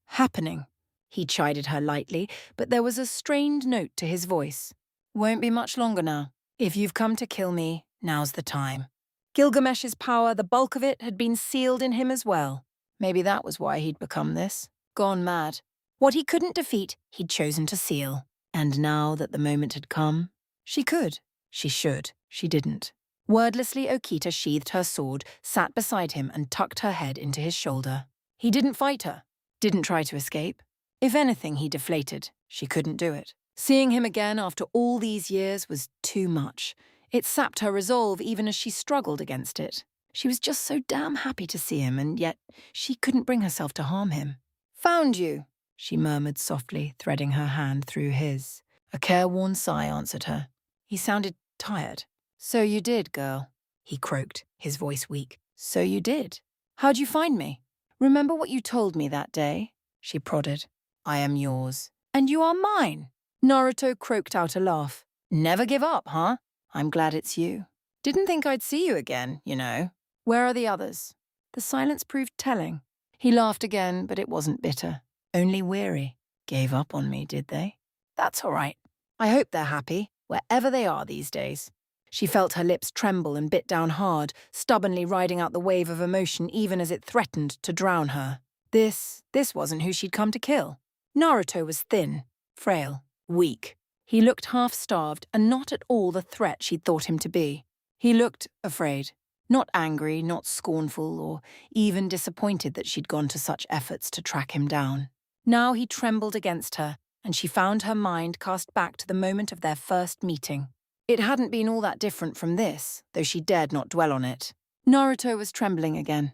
Happening. He chided her lightly, but there was a strained note to his voice. Won't be much longer now. If you've come to kill me, now's the time. Gilgamesh's power, the bulk of it, had been sealed in him as well. Maybe that was why he'd become this. Gone mad. What he couldn't defeat, he'd chosen to seal. And now that the moment had come, she could. She should. She didn't. Wordlessly, Okita sheathed her sword, sat beside him and tucked her head into his shoulder. He didn't fight her. Didn't try to escape. If anything, he deflated. She couldn't do it. Seeing him again after all these years was too much. It sapped her resolve even as she struggled against it. She was just so damn happy to see him, and yet she couldn't bring herself to harm him. Found you, she murmured softly, threading her hand through his. A careworn sigh answered her. He sounded tired. So you did, girl, he croaked, his voice weak. So you did. How'd you find me? Remember what you told me that day? She prodded. I am yours. And you are mine. Naruto croaked out a laugh. Never give up, huh? I'm glad it's you. Didn't think I'd see you again, you know. Where are the others? The silence proved telling. He laughed again, but it wasn't bitter. Only weary. Gave up on me, did they? That's all right. I hope they're happy, wherever they are these days. She felt her lips tremble and bit down hard, stubbornly riding out the wave of emotion even as it threatened to drown her. This wasn't who she'd come to kill. Naruto was thin, frail, weak. He looked half-starved and not at all the threat she'd thought him to be. He looked afraid. Not angry, not scornful, or even disappointed that she'd gone to such efforts to track him down. Now he trembled against her, and she found her mind cast back to the moment of their first meeting. It hadn't been all that different from this, though she dared not dwell on it. Naruto was trembling again.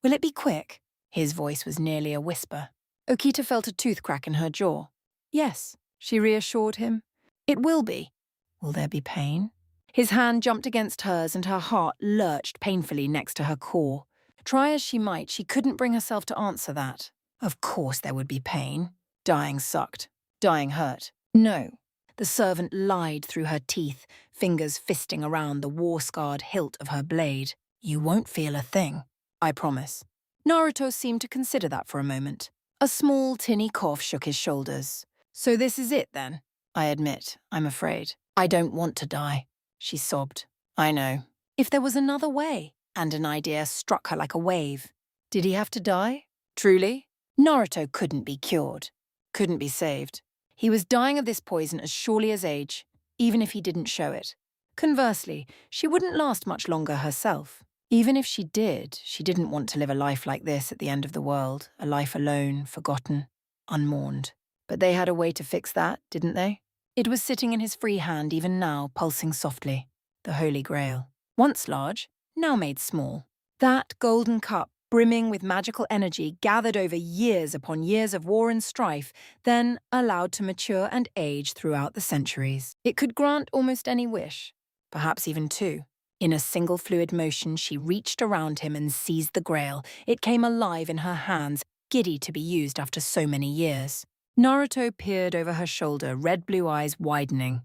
"Will it be quick?" His voice was nearly a whisper. Okita felt a tooth crack in her jaw. "Yes," she reassured him. "It will be." "Will there be pain?" His hand jumped against hers and her heart lurched painfully next to her core. Try as she might, she couldn't bring herself to answer that. Of course there would be pain. Dying sucked. Dying hurt. No. The servant lied through her teeth, fingers fisting around the war-scarred hilt of her blade. "You won't feel a thing, I promise." Naruto seemed to consider that for a moment. A small, tinny cough shook his shoulders. "So this is it, then?" "I admit, I'm afraid. I don't want to die," she sobbed. "I know." If there was another way, and an idea struck her like a wave. Did he have to die? Truly? Naruto couldn't be cured. Couldn't be saved. He was dying of this poison as surely as age, even if he didn't show it. Conversely, she wouldn't last much longer herself. Even if she did, she didn't want to live a life like this at the end of the world, a life alone, forgotten, unmourned. But they had a way to fix that, didn't they? It was sitting in his free hand even now, pulsing softly. The Holy Grail. Once large, now made small. That golden cup, brimming with magical energy gathered over years upon years of war and strife, then allowed to mature and age throughout the centuries. It could grant almost any wish, perhaps even two. In a single fluid motion, she reached around him and seized the Grail. It came alive in her hands, giddy to be used after so many years. Naruto peered over her shoulder, red-blue eyes widening.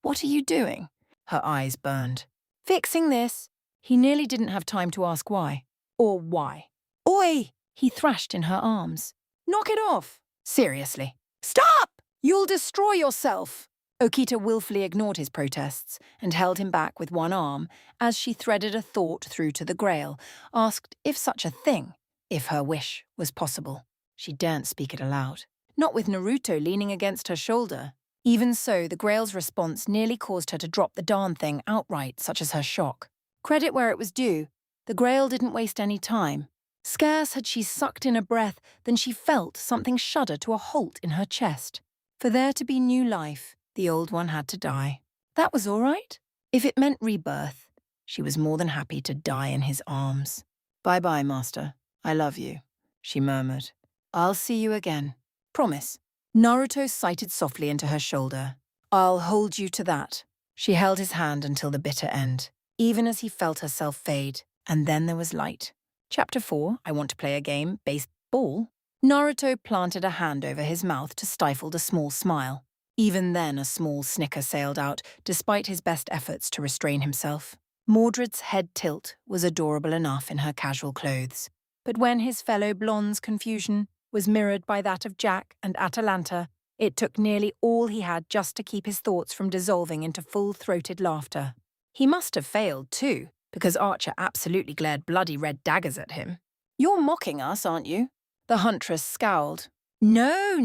"What are you doing?" Her eyes burned. "Fixing this." He nearly didn't have time to ask why. Or why. "Oi!" He thrashed in her arms. "Knock it off!" "Seriously." "Stop! You'll destroy yourself!" Okita willfully ignored his protests and held him back with one arm as she threaded a thought through to the Grail, asked if such a thing, if her wish, was possible. She daren't speak it aloud. Not with Naruto leaning against her shoulder. Even so, the Grail's response nearly caused her to drop the darn thing outright, such as her shock. Credit where it was due, the Grail didn't waste any time. Scarce had she sucked in a breath than she felt something shudder to a halt in her chest. For there to be new life, the old one had to die. That was all right. If it meant rebirth, she was more than happy to die in his arms. "Bye-bye, Master. I love you," she murmured. "I'll see you again. Promise." Naruto sighted softly into her shoulder. "I'll hold you to that." She held his hand until the bitter end, even as he felt herself fade, and then there was light. Chapter 4, I Want to Play a Game, Baseball. Naruto planted a hand over his mouth to stifle a small smile. Even then a small snicker sailed out, despite his best efforts to restrain himself. Mordred's head tilt was adorable enough in her casual clothes, but when his fellow blonde's confusion was mirrored by that of Jack and Atalanta, it took nearly all he had just to keep his thoughts from dissolving into full-throated laughter. He must have failed, too, because Archer absolutely glared bloody red daggers at him. "You're mocking us, aren't you?" The huntress scowled. No,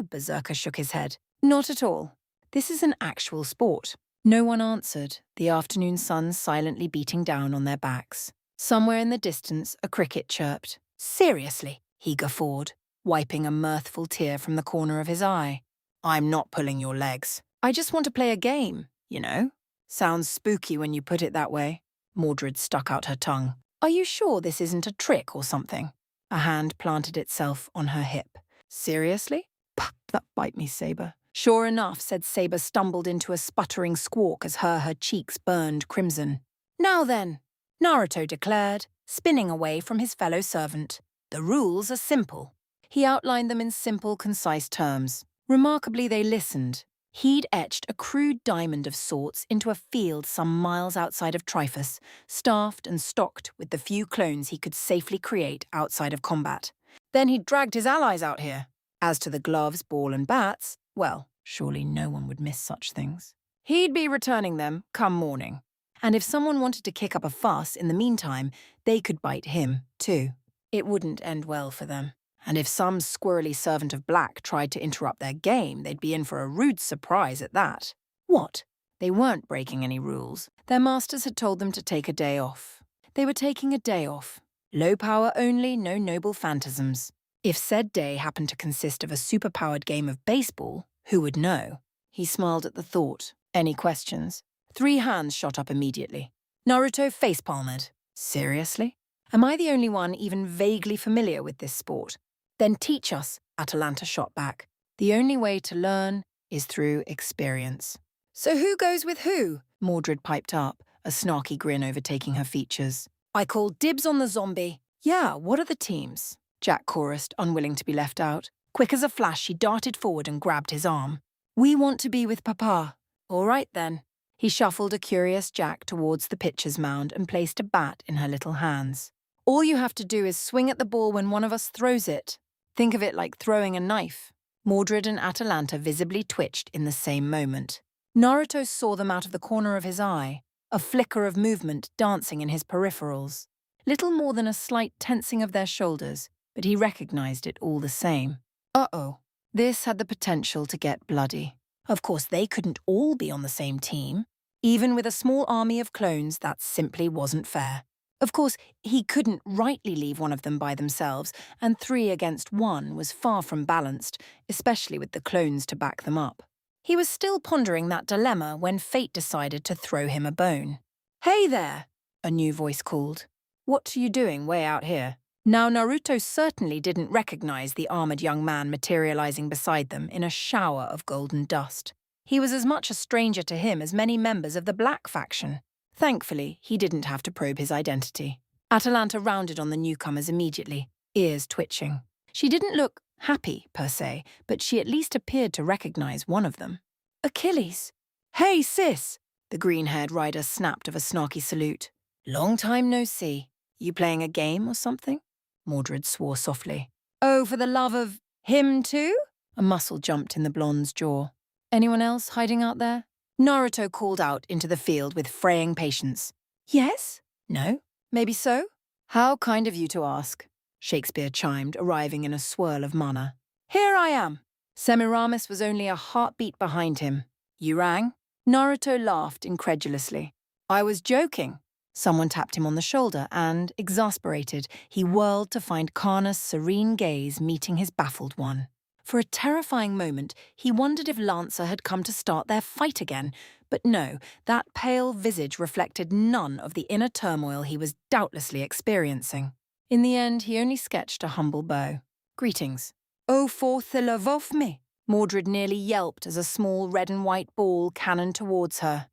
Berserker shook his head. "Not at all. This is an actual sport." No one answered, the afternoon sun silently beating down on their backs. Somewhere in the distance, a cricket chirped. "Seriously," he guffawed, wiping a mirthful tear from the corner of his eye. "I'm not pulling your legs. I just want to play a game, you know." "Sounds spooky when you put it that way." Mordred stuck out her tongue. "Are you sure this isn't a trick or something?" A hand planted itself on her hip. "Seriously?" "Pah, that bite me, Saber." Sure enough, said Saber, stumbled into a sputtering squawk as her cheeks burned crimson. "Now then," Naruto declared, spinning away from his fellow servant. "The rules are simple." He outlined them in simple, concise terms. Remarkably, they listened. He'd etched a crude diamond of sorts into a field some miles outside of Triphus, staffed and stocked with the few clones he could safely create outside of combat. Then he'd dragged his allies out here. As to the gloves, ball and bats, well, surely no one would miss such things. He'd be returning them come morning. And if someone wanted to kick up a fuss in the meantime, they could bite him, too. It wouldn't end well for them. And if some squirrely servant of black tried to interrupt their game, they'd be in for a rude surprise at that. What? They weren't breaking any rules. Their masters had told them to take a day off. They were taking a day off. Low power only, no noble phantasms. If said day happened to consist of a superpowered game of baseball, who would know? He smiled at the thought. Any questions? 3 hands shot up immediately. Naruto facepalmed. Seriously? Am I the only one even vaguely familiar with this sport? Then teach us, Atalanta shot back. The only way to learn is through experience. So who goes with who? Mordred piped up, a snarky grin overtaking her features. I call dibs on the zombie. Yeah, what are the teams? Jack chorused, unwilling to be left out. Quick as a flash, she darted forward and grabbed his arm. We want to be with Papa. All right, then. He shuffled a curious Jack towards the pitcher's mound and placed a bat in her little hands. All you have to do is swing at the ball when one of us throws it. Think of it like throwing a knife. Mordred and Atalanta visibly twitched in the same moment. Naruto saw them out of the corner of his eye, a flicker of movement dancing in his peripherals. Little more than a slight tensing of their shoulders, but he recognized it all the same. Uh-oh. This had the potential to get bloody. Of course, they couldn't all be on the same team. Even with a small army of clones, that simply wasn't fair. Of course, he couldn't rightly leave one of them by themselves, and 3 against 1 was far from balanced, especially with the clones to back them up. He was still pondering that dilemma when fate decided to throw him a bone. Hey there, a new voice called. What are you doing way out here? Now Naruto certainly didn't recognize the armored young man materializing beside them in a shower of golden dust. He was as much a stranger to him as many members of the Black faction. Thankfully, he didn't have to probe his identity. Atalanta rounded on the newcomers immediately, ears twitching. She didn't look happy, per se, but she at least appeared to recognize one of them. Achilles! Hey, sis! The green-haired rider snapped of a snarky salute. Long time no see. You playing a game or something? Mordred swore softly. Oh, for the love of him too? A muscle jumped in the blonde's jaw. Anyone else hiding out there? Naruto called out into the field with fraying patience. Yes? No? Maybe so? How kind of you to ask, Shakespeare chimed, arriving in a swirl of mana. Here I am. Semiramis was only a heartbeat behind him. You rang? Naruto laughed incredulously. I was joking. Someone tapped him on the shoulder and, exasperated, he whirled to find Kana's serene gaze meeting his baffled one. For a terrifying moment, he wondered if Lancer had come to start their fight again, but no, that pale visage reflected none of the inner turmoil he was doubtlessly experiencing. In the end, he only sketched a humble bow. Greetings. Oh, for the love of me! Mordred nearly yelped as a small red and white ball cannoned towards her.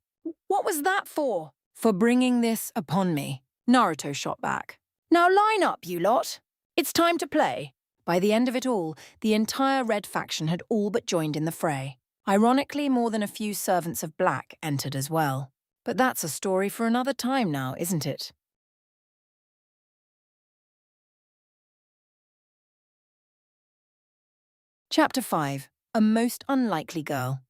What was that for? For bringing this upon me, Naruto shot back. Now line up, you lot. It's time to play. By the end of it all, the entire Red faction had all but joined in the fray. Ironically, more than a few servants of Black entered as well. But that's a story for another time now, isn't it? Chapter 5. A Most Unlikely Girl.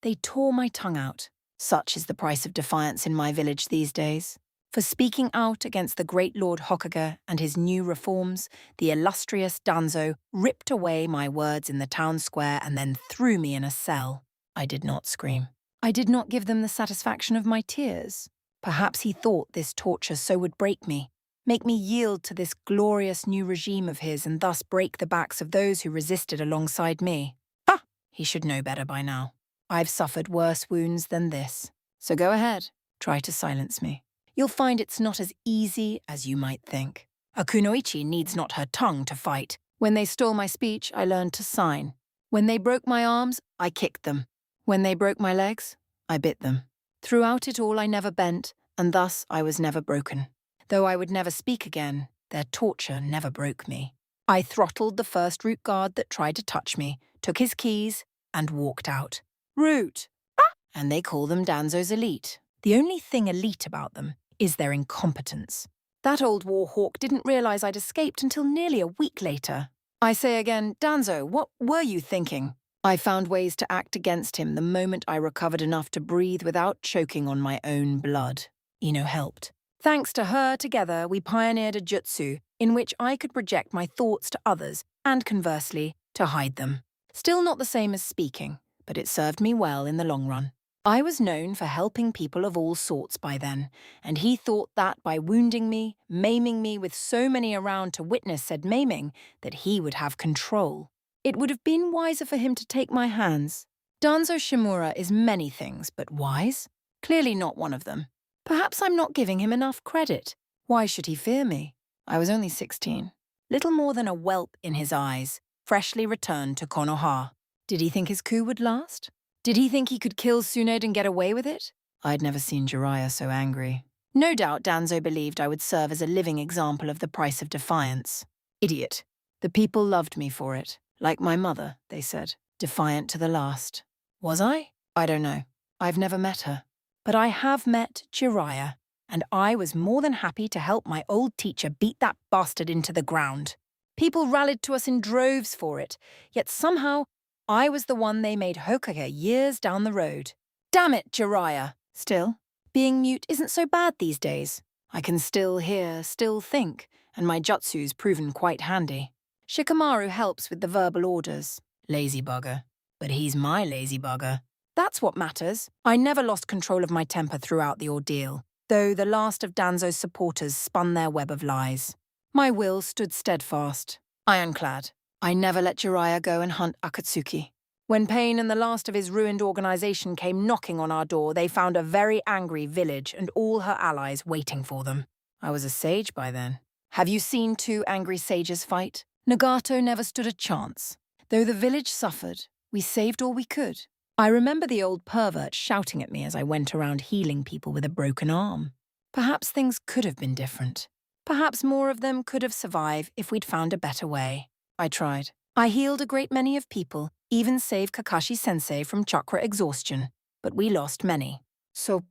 They tore my tongue out. Such is the price of defiance in my village these days. For speaking out against the great Lord Hokage and his new reforms, the illustrious Danzo ripped away my words in the town square and then threw me in a cell. I did not scream. I did not give them the satisfaction of my tears. Perhaps he thought this torture so would break me, make me yield to this glorious new regime of his and thus break the backs of those who resisted alongside me. Ha! He should know better by now. I've suffered worse wounds than this. So go ahead, try to silence me. You'll find it's not as easy as you might think. A kunoichi needs not her tongue to fight. When they stole my speech, I learned to sign. When they broke my arms, I kicked them. When they broke my legs, I bit them. Throughout it all, I never bent, and thus I was never broken. Though I would never speak again, their torture never broke me. I throttled the first root guard that tried to touch me, took his keys, and walked out. Root! Ah! And they call them Danzo's elite. The only thing elite about them is their incompetence. That old war hawk didn't realize I'd escaped until nearly a week later. I say again, Danzo, what were you thinking? I found ways to act against him the moment I recovered enough to breathe without choking on my own blood. Ino helped. Thanks to her, together, we pioneered a jutsu in which I could project my thoughts to others and conversely, to hide them. Still not the same as speaking, but it served me well in the long run. I was known for helping people of all sorts by then, and he thought that by wounding me, maiming me with so many around to witness said maiming, that he would have control. It would have been wiser for him to take my hands. Danzo Shimura is many things, but wise? Clearly not one of them. Perhaps I'm not giving him enough credit. Why should he fear me? I was only 16. Little more than a whelp in his eyes, freshly returned to Konoha. Did he think his coup would last? Did he think he could kill Tsunade and get away with it? I'd never seen Jiraiya so angry. No doubt Danzo believed I would serve as a living example of the price of defiance. Idiot. The people loved me for it. Like my mother, they said. Defiant to the last. Was I? I don't know. I've never met her. But I have met Jiraiya, and I was more than happy to help my old teacher beat that bastard into the ground. People rallied to us in droves for it, yet somehow I was the one they made Hokage years down the road. Damn it, Jiraiya! Still, being mute isn't so bad these days. I can still hear, still think, and my jutsu's proven quite handy. Shikamaru helps with the verbal orders. Lazy bugger. But he's my lazy bugger. That's what matters. I never lost control of my temper throughout the ordeal, though the last of Danzo's supporters spun their web of lies. My will stood steadfast, ironclad. I never let Jiraiya go and hunt Akatsuki. When Pain and the last of his ruined organization came knocking on our door, they found a very angry village and all her allies waiting for them. I was a sage by then. Have you seen two angry sages fight? Nagato never stood a chance. Though the village suffered, we saved all we could. I remember the old pervert shouting at me as I went around healing people with a broken arm. Perhaps things could have been different. Perhaps more of them could have survived if we'd found a better way. I tried. I healed a great many of people, even saved Kakashi-sensei from chakra exhaustion. But we lost many. So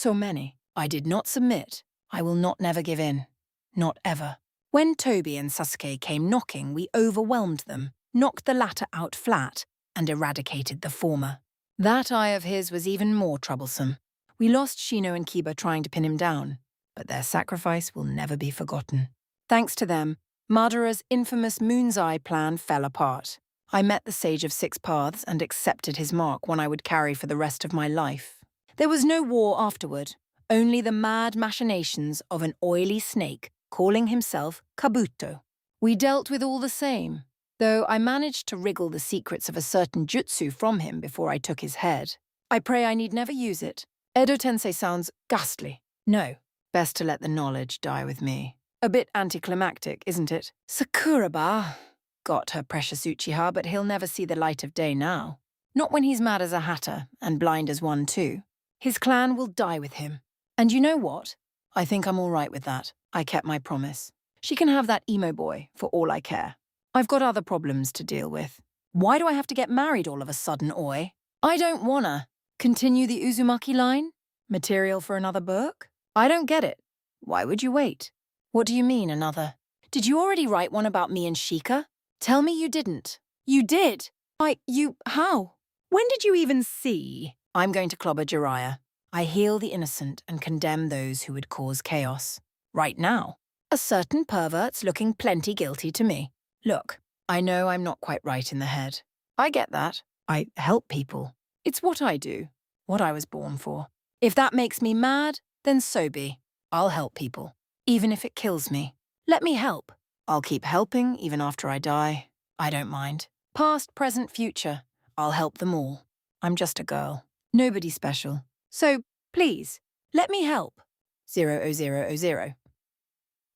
many. I did not submit. I will not never give in. Not ever. When Tobi and Sasuke came knocking, we overwhelmed them, knocked the latter out flat, and eradicated the former. That eye of his was even more troublesome. We lost Shino and Kiba trying to pin him down, but their sacrifice will never be forgotten. Thanks to them, Madara's infamous Moon's Eye plan fell apart. I met the Sage of Six Paths and accepted his mark, one I would carry for the rest of my life. There was no war afterward, only the mad machinations of an oily snake calling himself Kabuto. We dealt with all the same, though I managed to wriggle the secrets of a certain jutsu from him before I took his head. I pray I need never use it. Edo Tensei sounds ghastly. No, best to let the knowledge die with me. A bit anticlimactic, isn't it? Sakuraba got her precious Uchiha, but he'll never see the light of day now. Not when he's mad as a hatter, and blind as one too. His clan will die with him. And you know what? I think I'm all right with that. I kept my promise. She can have that emo boy, for all I care. I've got other problems to deal with. Why do I have to get married all of a sudden, Oi? I don't wanna. Continue the Uzumaki line? Material for another book? I don't get it. Why would you wait? What do you mean, another? Did you already write one about me and Sheikah? Tell me you didn't. You did? How? When did you even see? I'm going to clobber Jiraiya. I heal the innocent and condemn those who would cause chaos. Right now, a certain pervert's looking plenty guilty to me. Look, I know I'm not quite right in the head. I get that. I help people. It's what I do, what I was born for. If that makes me mad, then so be. I'll help people, even if it kills me. Let me help. I'll keep helping even after I die. I don't mind. Past, present, future. I'll help them all. I'm just a girl. Nobody special. So, please, let me help. 0000.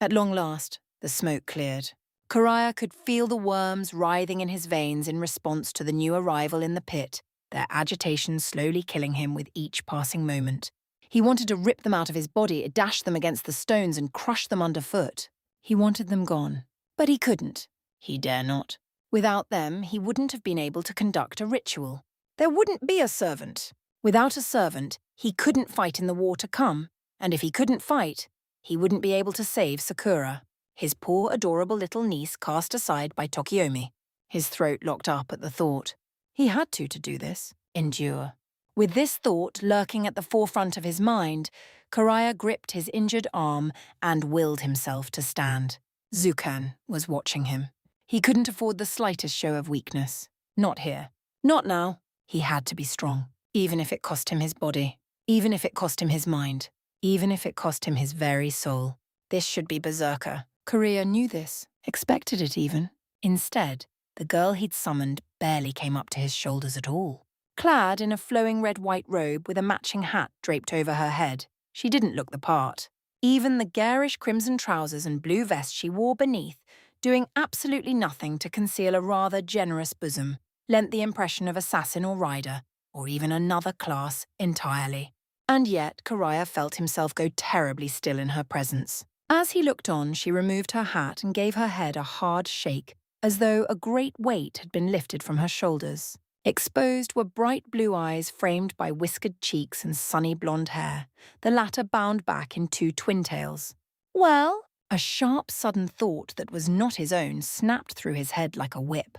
At long last, the smoke cleared. Jiraiya could feel the worms writhing in his veins in response to the new arrival in the pit, their agitation slowly killing him with each passing moment. He wanted to rip them out of his body, dash them against the stones and crush them underfoot. He wanted them gone, but he couldn't. He dare not. Without them, he wouldn't have been able to conduct a ritual. There wouldn't be a servant. Without a servant, he couldn't fight in the war to come, and if he couldn't fight, he wouldn't be able to save Sakura, his poor adorable little niece cast aside by Tokiomi. His throat locked up at the thought. He had to do this. Endure. With this thought lurking at the forefront of his mind, Jiraiya gripped his injured arm and willed himself to stand. Zukan was watching him. He couldn't afford the slightest show of weakness. Not here. Not now. He had to be strong, even if it cost him his body, even if it cost him his mind, even if it cost him his very soul. This should be Berserker. Korea knew this, expected it even. Instead, the girl he'd summoned barely came up to his shoulders at all. Clad in a flowing red-white robe with a matching hat draped over her head, she didn't look the part. Even the garish crimson trousers and blue vest she wore beneath, doing absolutely nothing to conceal a rather generous bosom, lent the impression of assassin or rider, or even another class entirely. And yet, Karaya felt himself go terribly still in her presence. As he looked on, she removed her hat and gave her head a hard shake, as though a great weight had been lifted from her shoulders. Exposed were bright blue eyes framed by whiskered cheeks and sunny blonde hair, the latter bound back in two twin tails. Well? A sharp, sudden thought that was not his own snapped through his head like a whip.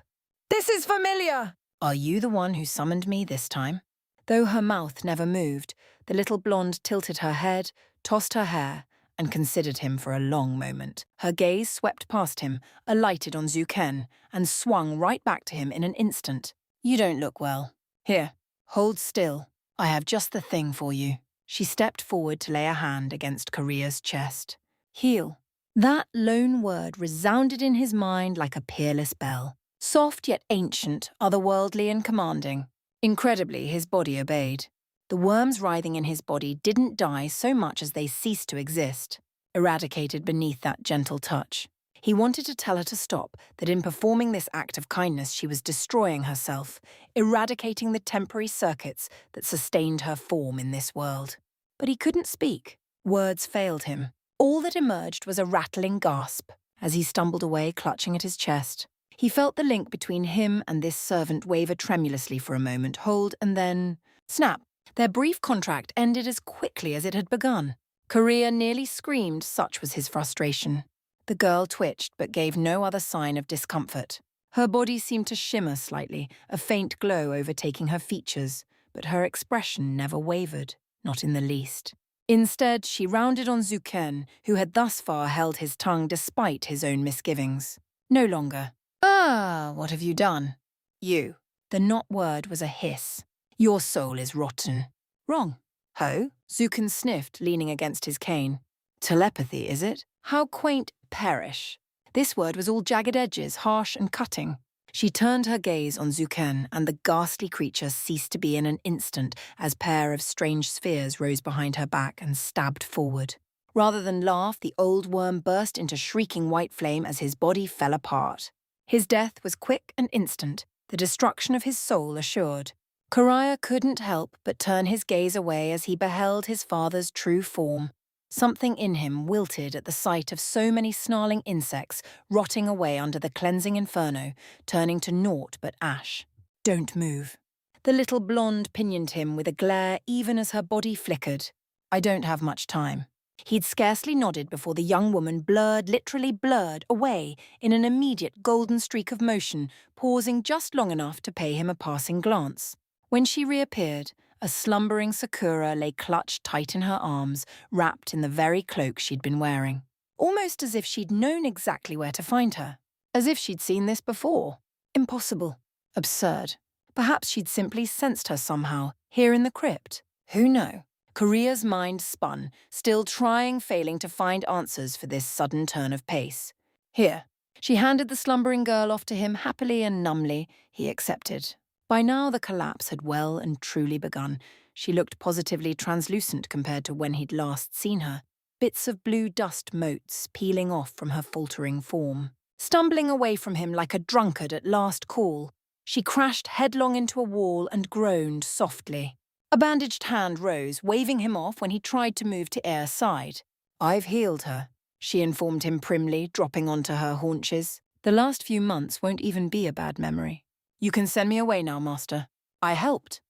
This is familiar! Are you the one who summoned me this time? Though her mouth never moved, the little blonde tilted her head, tossed her hair, and considered him for a long moment. Her gaze swept past him, alighted on Zuken, and swung right back to him in an instant. You don't look well. Here, hold still. I have just the thing for you. She stepped forward to lay a hand against Korea's chest. Heal. That lone word resounded in his mind like a peerless bell. Soft yet ancient, otherworldly and commanding. Incredibly, his body obeyed. The worms writhing in his body didn't die so much as they ceased to exist, eradicated beneath that gentle touch. He wanted to tell her to stop, that in performing this act of kindness she was destroying herself, eradicating the temporary circuits that sustained her form in this world. But he couldn't speak. Words failed him. All that emerged was a rattling gasp as he stumbled away, clutching at his chest. He felt the link between him and this servant waver tremulously for a moment, hold, and then snap. Their brief contract ended as quickly as it had begun. Korea nearly screamed, such was his frustration. The girl twitched but gave no other sign of discomfort. Her body seemed to shimmer slightly, a faint glow overtaking her features, but her expression never wavered, not in the least. Instead, she rounded on Zuken, who had thus far held his tongue despite his own misgivings. No longer. Ah, what have you done? You. The not word was a hiss. Your soul is rotten. Wrong. Ho? Zuken sniffed, leaning against his cane. Telepathy, is it? How quaint. Perish. This word was all jagged edges, harsh and cutting. She turned her gaze on Zuken, and the ghastly creature ceased to be in an instant as a pair of strange spheres rose behind her back and stabbed forward. Rather than laugh, the old worm burst into shrieking white flame as his body fell apart. His death was quick and instant, the destruction of his soul assured. Karaya couldn't help but turn his gaze away as he beheld his father's true form. Something in him wilted at the sight of so many snarling insects rotting away under the cleansing inferno, turning to naught but ash. Don't move. The little blonde pinioned him with a glare even as her body flickered. I don't have much time. He'd scarcely nodded before the young woman literally blurred, away in an immediate golden streak of motion, pausing just long enough to pay him a passing glance. When she reappeared, a slumbering Sakura lay clutched tight in her arms, wrapped in the very cloak she'd been wearing. Almost as if she'd known exactly where to find her. As if she'd seen this before. Impossible. Absurd. Perhaps she'd simply sensed her somehow, here in the crypt. Who knew? Korea's mind spun, still failing to find answers for this sudden turn of pace. Here. She handed the slumbering girl off to him happily and numbly. He accepted. By now the collapse had well and truly begun. She looked positively translucent compared to when he'd last seen her. Bits of blue dust motes peeling off from her faltering form. Stumbling away from him like a drunkard at last call, she crashed headlong into a wall and groaned softly. A bandaged hand rose, waving him off when he tried to move to Air's side. I've healed her, she informed him primly, dropping onto her haunches. The last few months won't even be a bad memory. You can send me away now, Master. I helped.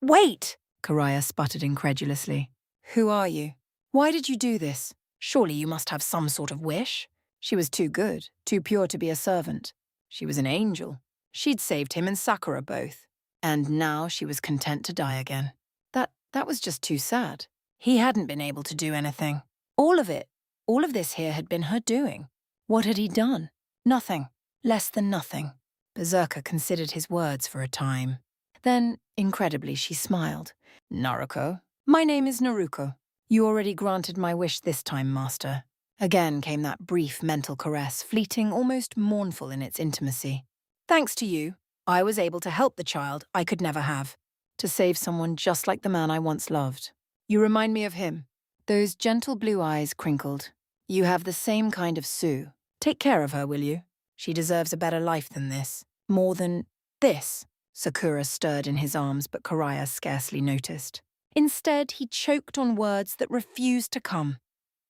Wait! Karaya sputtered incredulously. Who are you? Why did you do this? Surely you must have some sort of wish. She was too good, too pure to be a servant. She was an angel. She'd saved him and Sakura both. And now she was content to die again. That was just too sad. He hadn't been able to do anything. All of this here had been her doing. What had he done? Nothing. Less than nothing. Berserker considered his words for a time. Then, incredibly, she smiled. Naruko? My name is Naruko. You already granted my wish this time, Master. Again came that brief mental caress, fleeting, almost mournful in its intimacy. Thanks to you, I was able to help the child I could never have, to save someone just like the man I once loved. You remind me of him. Those gentle blue eyes crinkled. You have the same kind of Sue. Take care of her, will you? She deserves a better life than this. More than this. Sakura stirred in his arms, but Karaya scarcely noticed. Instead, he choked on words that refused to come.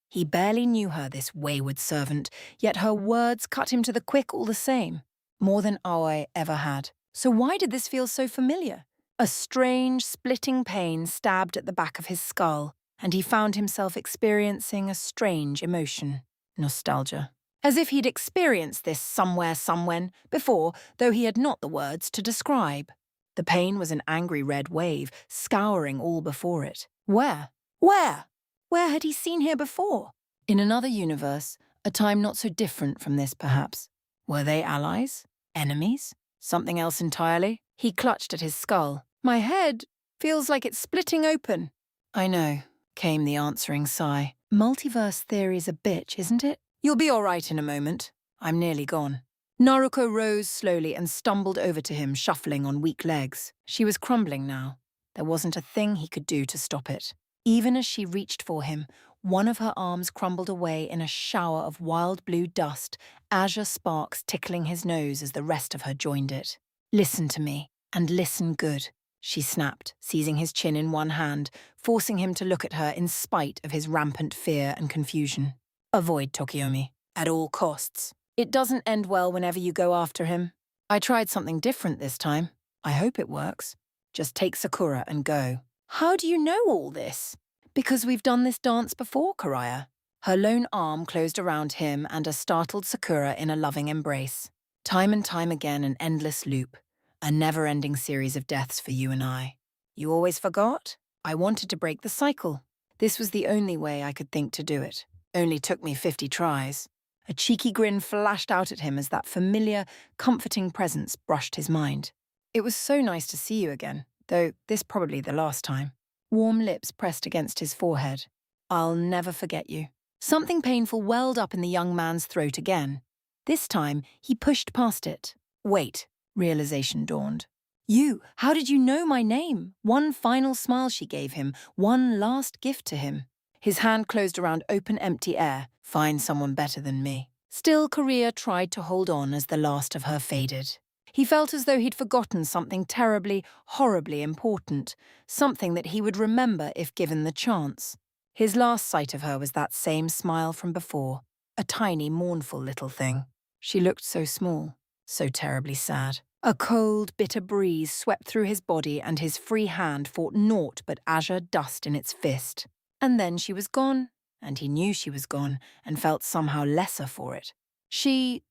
He barely knew her, this wayward servant, yet her words cut him to the quick all the same. More than Aoi ever had. So why did this feel so familiar? A strange, splitting pain stabbed at the back of his skull, and he found himself experiencing a strange emotion. Nostalgia. As if he'd experienced this somewhere, somewhen, before, though he had not the words to describe. The pain was an angry red wave, scouring all before it. Where? Where? Where had he seen her before? In another universe, a time not so different from this, perhaps. Were they allies? Enemies? Something else entirely? He clutched at his skull. My head feels like it's splitting open. I know, came the answering sigh. Multiverse theory's a bitch, isn't it? You'll be all right in a moment. I'm nearly gone. Naruko rose slowly and stumbled over to him, shuffling on weak legs. She was crumbling now. There wasn't a thing he could do to stop it. Even as she reached for him, one of her arms crumbled away in a shower of wild blue dust, azure sparks tickling his nose as the rest of her joined it. Listen to me, and listen good, she snapped, seizing his chin in one hand, forcing him to look at her in spite of his rampant fear and confusion. Avoid Tokiomi, at all costs. It doesn't end well whenever you go after him. I tried something different this time. I hope it works. Just take Sakura and go. How do you know all this? Because we've done this dance before, Karaya. Her lone arm closed around him and a startled Sakura in a loving embrace. Time and time again an endless loop, a never-ending series of deaths for you and I. You always forgot? I wanted to break the cycle. This was the only way I could think to do it. Only took me 50 tries. A cheeky grin flashed out at him as that familiar, comforting presence brushed his mind. It was so nice to see you again, though this probably the last time. Warm lips pressed against his forehead. I'll never forget you. Something painful welled up in the young man's throat again. This time, he pushed past it. Wait, realization dawned. You, how did you know my name? One final smile she gave him, one last gift to him. His hand closed around open, empty air. Find someone better than me. Still, Korea tried to hold on as the last of her faded. He felt as though he'd forgotten something terribly, horribly important, something that he would remember if given the chance. His last sight of her was that same smile from before, a tiny, mournful little thing. She looked so small, so terribly sad. A cold, bitter breeze swept through his body and his free hand fought naught but azure dust in its fist. And then she was gone, and he knew she was gone and felt somehow lesser for it.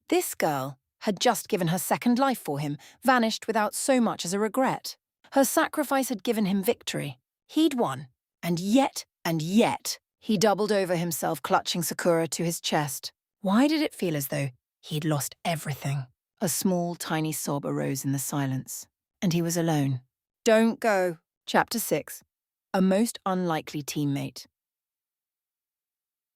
This girl, had just given her second life for him, vanished without so much as a regret. Her sacrifice had given him victory. He'd won. And yet, he doubled over himself, clutching Sakura to his chest. Why did it feel as though he'd lost everything? A small, tiny sob arose in the silence, and he was alone. Don't go. Chapter 6. A most unlikely teammate.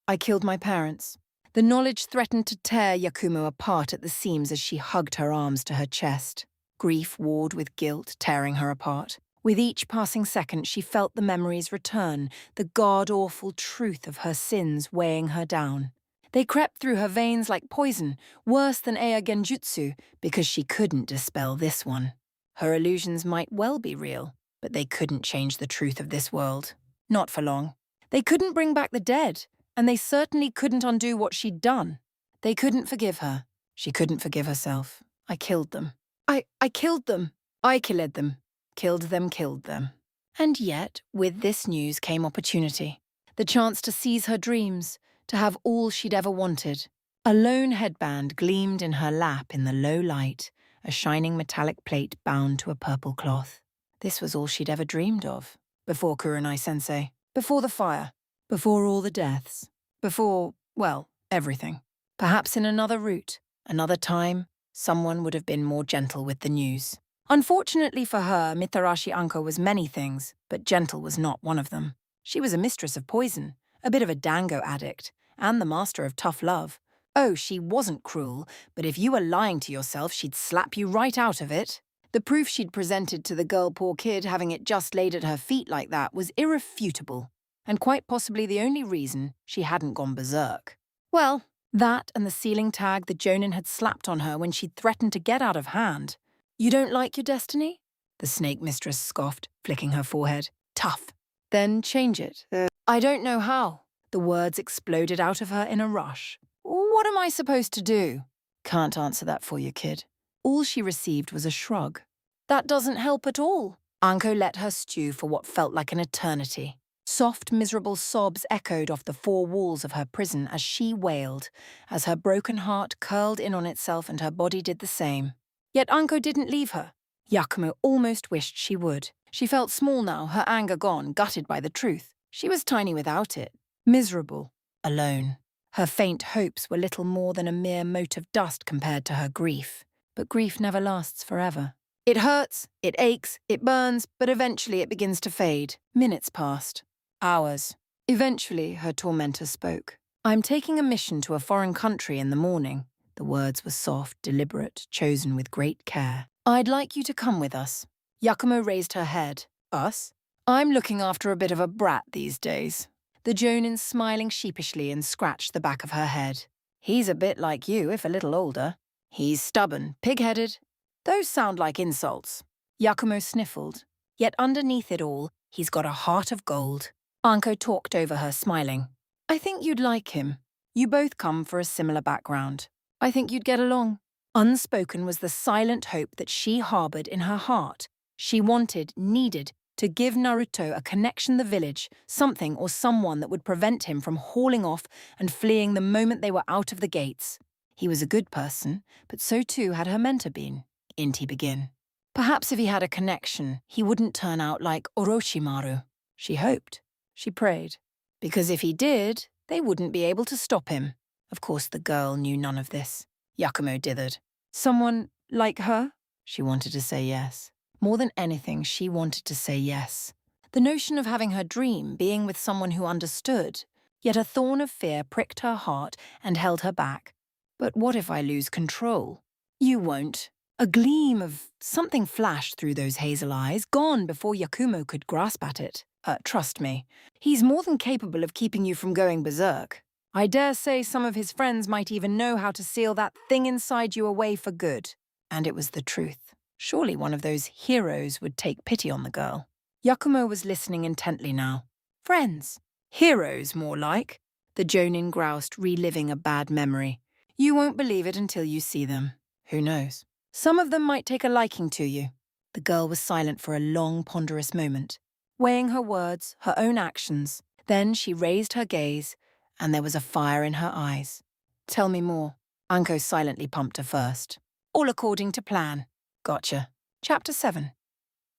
I killed my parents. The knowledge threatened to tear Yakumo apart at the seams as she hugged her arms to her chest. Grief warred with guilt, tearing her apart. With each passing second, she felt the memories return, the god-awful truth of her sins weighing her down. They crept through her veins like poison, worse than Ea Genjutsu, because she couldn't dispel this one. Her illusions might well be real, but they couldn't change the truth of this world. Not for long. They couldn't bring back the dead, and they certainly couldn't undo what she'd done. They couldn't forgive her. She couldn't forgive herself. I killed them. I killed them. I killed them. Killed them. And yet, with this news came opportunity. The chance to seize her dreams, to have all she'd ever wanted. A lone headband gleamed in her lap in the low light, a shining metallic plate bound to a purple cloth. This was all she'd ever dreamed of. Before Kurenai-sensei. Before the fire. Before all the deaths. Before, well, everything. Perhaps in another route, another time, someone would have been more gentle with the news. Unfortunately for her, Mitarashi Anko was many things, but gentle was not one of them. She was a mistress of poison, a bit of a dango addict, and the master of tough love. Oh, she wasn't cruel, but if you were lying to yourself, she'd slap you right out of it. The proof she'd presented to the girl poor kid having it just laid at her feet like that was irrefutable, and quite possibly the only reason she hadn't gone berserk. Well, that and the ceiling tag the Jonin had slapped on her when she'd threatened to get out of hand. You don't like your destiny? The snake mistress scoffed, flicking her forehead. Tough. Then change it. I don't know how. The words exploded out of her in a rush. What am I supposed to do? Can't answer that for you, kid. All she received was a shrug. That doesn't help at all. Anko let her stew for what felt like an eternity. Soft, miserable sobs echoed off the four walls of her prison as she wailed, as her broken heart curled in on itself and her body did the same. Yet Anko didn't leave her. Yakumo almost wished she would. She felt small now, her anger gone, gutted by the truth. She was tiny without it. Miserable. Alone. Her faint hopes were little more than a mere mote of dust compared to her grief. But grief never lasts forever. It hurts, it aches, it burns, but eventually it begins to fade. Minutes passed. Hours. Eventually, her tormentor spoke. I'm taking a mission to a foreign country in the morning. The words were soft, deliberate, chosen with great care. I'd like you to come with us. Yakumo raised her head. Us? I'm looking after a bit of a brat these days. The Jonin smiling sheepishly and scratched the back of her head. He's a bit like you, if a little older. He's stubborn, pig-headed. Those sound like insults. Yakumo sniffled. Yet underneath it all, he's got a heart of gold. Anko talked over her, smiling. I think you'd like him. You both come for a similar background. I think you'd get along. Unspoken was the silent hope that she harbored in her heart. She wanted, needed, to give Naruto a connection the village, something or someone that would prevent him from hauling off and fleeing the moment they were out of the gates. He was a good person, but so too had her mentor been. Inti begin. Perhaps if he had a connection, he wouldn't turn out like Orochimaru. She hoped. She prayed. Because if he did, they wouldn't be able to stop him. Of course, the girl knew none of this. Yakumo dithered. Someone like her? She wanted to say yes. More than anything, she wanted to say yes. The notion of having her dream, being with someone who understood. Yet a thorn of fear pricked her heart and held her back. But what if I lose control? You won't. A gleam of something flashed through those hazel eyes, gone before Yakumo could grasp at it. Trust me, he's more than capable of keeping you from going berserk. I dare say some of his friends might even know how to seal that thing inside you away for good. And it was the truth. Surely one of those heroes would take pity on the girl. Yakumo was listening intently now. Friends. Heroes, more like. The Jonin groused, reliving a bad memory. You won't believe it until you see them. Who knows? Some of them might take a liking to you. The girl was silent for a long, ponderous moment, weighing her words, her own actions. Then she raised her gaze, and there was a fire in her eyes. Tell me more. Anko silently pumped her first. All according to plan. Gotcha. Chapter 7.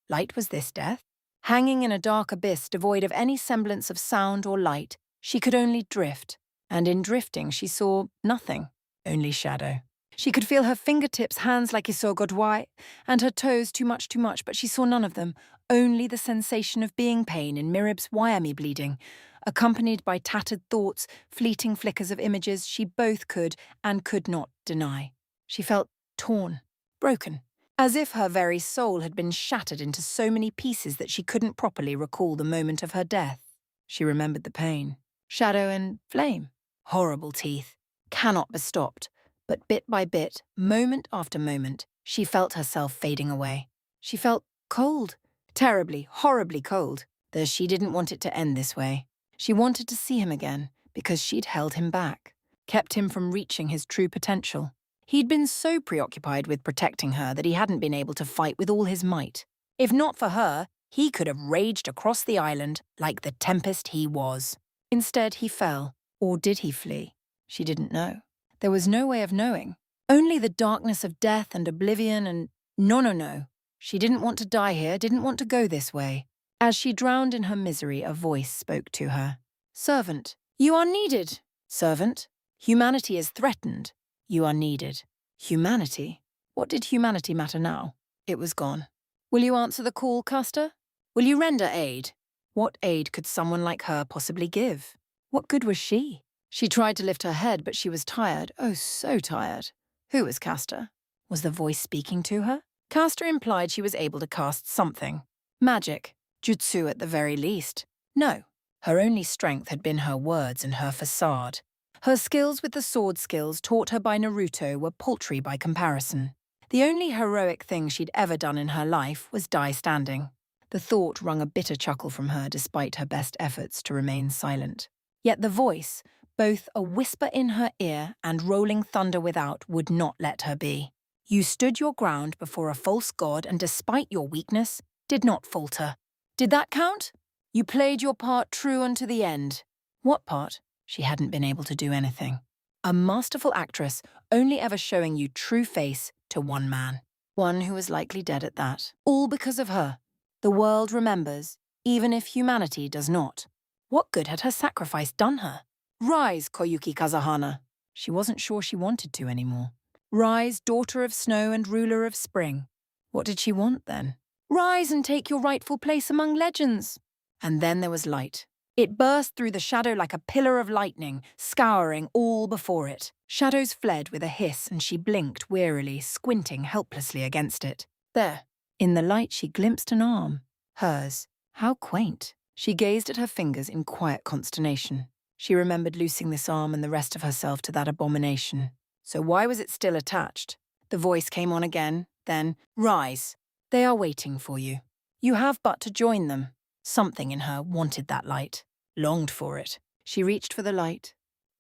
Light was this death? Hanging in a dark abyss devoid of any semblance of sound or light, she could only drift, and in drifting she saw nothing, only shadow. She could feel her fingertips, hands like Isogodwai, and her toes too much, but she saw none of them, only the sensation of being pain in Mirib's Wyami bleeding, accompanied by tattered thoughts, fleeting flickers of images she both could and could not deny. She felt torn, broken, as if her very soul had been shattered into so many pieces that she couldn't properly recall the moment of her death. She remembered the pain. Shadow and flame. Horrible teeth. Cannot be stopped. But bit by bit, moment after moment, she felt herself fading away. She felt cold. Terribly, horribly cold. Though she didn't want it to end this way. She wanted to see him again, because she'd held him back. Kept him from reaching his true potential. He'd been so preoccupied with protecting her that he hadn't been able to fight with all his might. If not for her, he could have raged across the island like the tempest he was. Instead, he fell. Or did he flee? She didn't know. There was no way of knowing. Only the darkness of death and oblivion and… No. She didn't want to die here, didn't want to go this way. As she drowned in her misery, a voice spoke to her. Servant, you are needed. Servant, humanity is threatened. You are needed. Humanity? What did humanity matter now? It was gone. Will you answer the call, Custer? Will you render aid? What aid could someone like her possibly give? What good was she? She tried to lift her head, but she was tired. Oh, so tired. Who was Castor? Was the voice speaking to her? Castor implied she was able to cast something. Magic. Jutsu at the very least. No. Her only strength had been her words and her facade. Her skills with the sword skills taught her by Naruto were paltry by comparison. The only heroic thing she'd ever done in her life was die standing. The thought wrung a bitter chuckle from her despite her best efforts to remain silent. Yet the voice, both a whisper in her ear and rolling thunder without, would not let her be. You stood your ground before a false god and despite your weakness, did not falter. Did that count? You played your part true unto the end. What part? She hadn't been able to do anything. A masterful actress, only ever showing you true face to one man. One who was likely dead at that. All because of her. The world remembers, even if humanity does not. What good had her sacrifice done her? Rise, Koyuki Kazahana. She wasn't sure she wanted to anymore. Rise, daughter of snow and ruler of spring. What did she want then? Rise and take your rightful place among legends. And then there was light. It burst through the shadow like a pillar of lightning, scouring all before it. Shadows fled with a hiss and she blinked wearily, squinting helplessly against it. There. In the light she glimpsed an arm. Hers. How quaint. She gazed at her fingers in quiet consternation. She remembered loosing this arm and the rest of herself to that abomination. So why was it still attached? The voice came on again, then, rise. They are waiting for you. You have but to join them. Something in her wanted that light, longed for it. She reached for the light.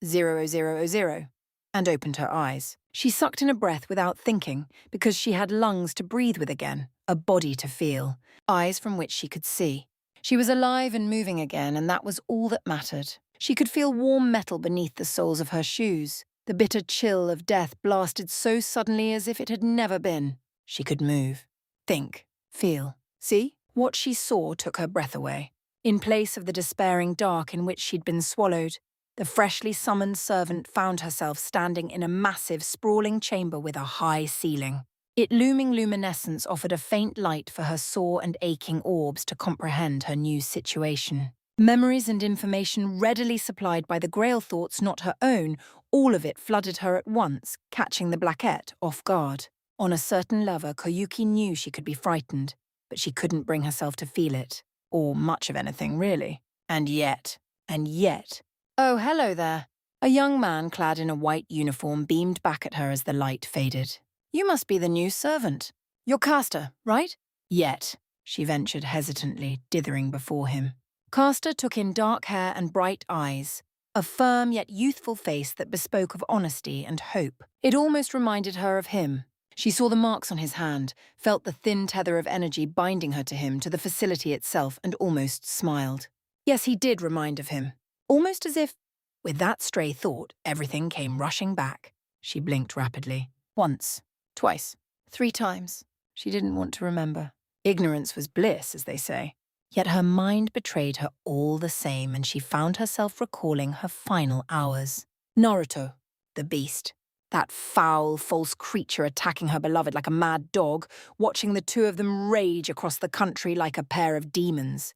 0000, and opened her eyes. She sucked in a breath without thinking, because she had lungs to breathe with again, a body to feel, eyes from which she could see. She was alive and moving again, and that was all that mattered. She could feel warm metal beneath the soles of her shoes. The bitter chill of death blasted so suddenly as if it had never been. She could move, think, feel. See? What she saw took her breath away. In place of the despairing dark in which she'd been swallowed, the freshly summoned servant found herself standing in a massive, sprawling chamber with a high ceiling. Its looming luminescence offered a faint light for her sore and aching orbs to comprehend her new situation. Memories and information readily supplied by the Grail thoughts not her own, all of it flooded her at once, catching the Blackette off guard. On a certain level, Koyuki knew she could be frightened, but she couldn't bring herself to feel it, or much of anything, really. And yet, oh, hello there. A young man clad in a white uniform beamed back at her as the light faded. You must be the new servant. You're Castor, right? Yet, she ventured hesitantly, dithering before him. Castor took in dark hair and bright eyes, a firm yet youthful face that bespoke of honesty and hope. It almost reminded her of him. She saw the marks on his hand, felt the thin tether of energy binding her to him, to the facility itself, and almost smiled. Yes, he did remind of him. Almost as if, with that stray thought, everything came rushing back. She blinked rapidly. Once, twice, 3 times. She didn't want to remember. Ignorance was bliss, as they say. Yet her mind betrayed her all the same, and she found herself recalling her final hours. Naruto, the beast. That foul, false creature attacking her beloved like a mad dog, watching the two of them rage across the country like a pair of demons.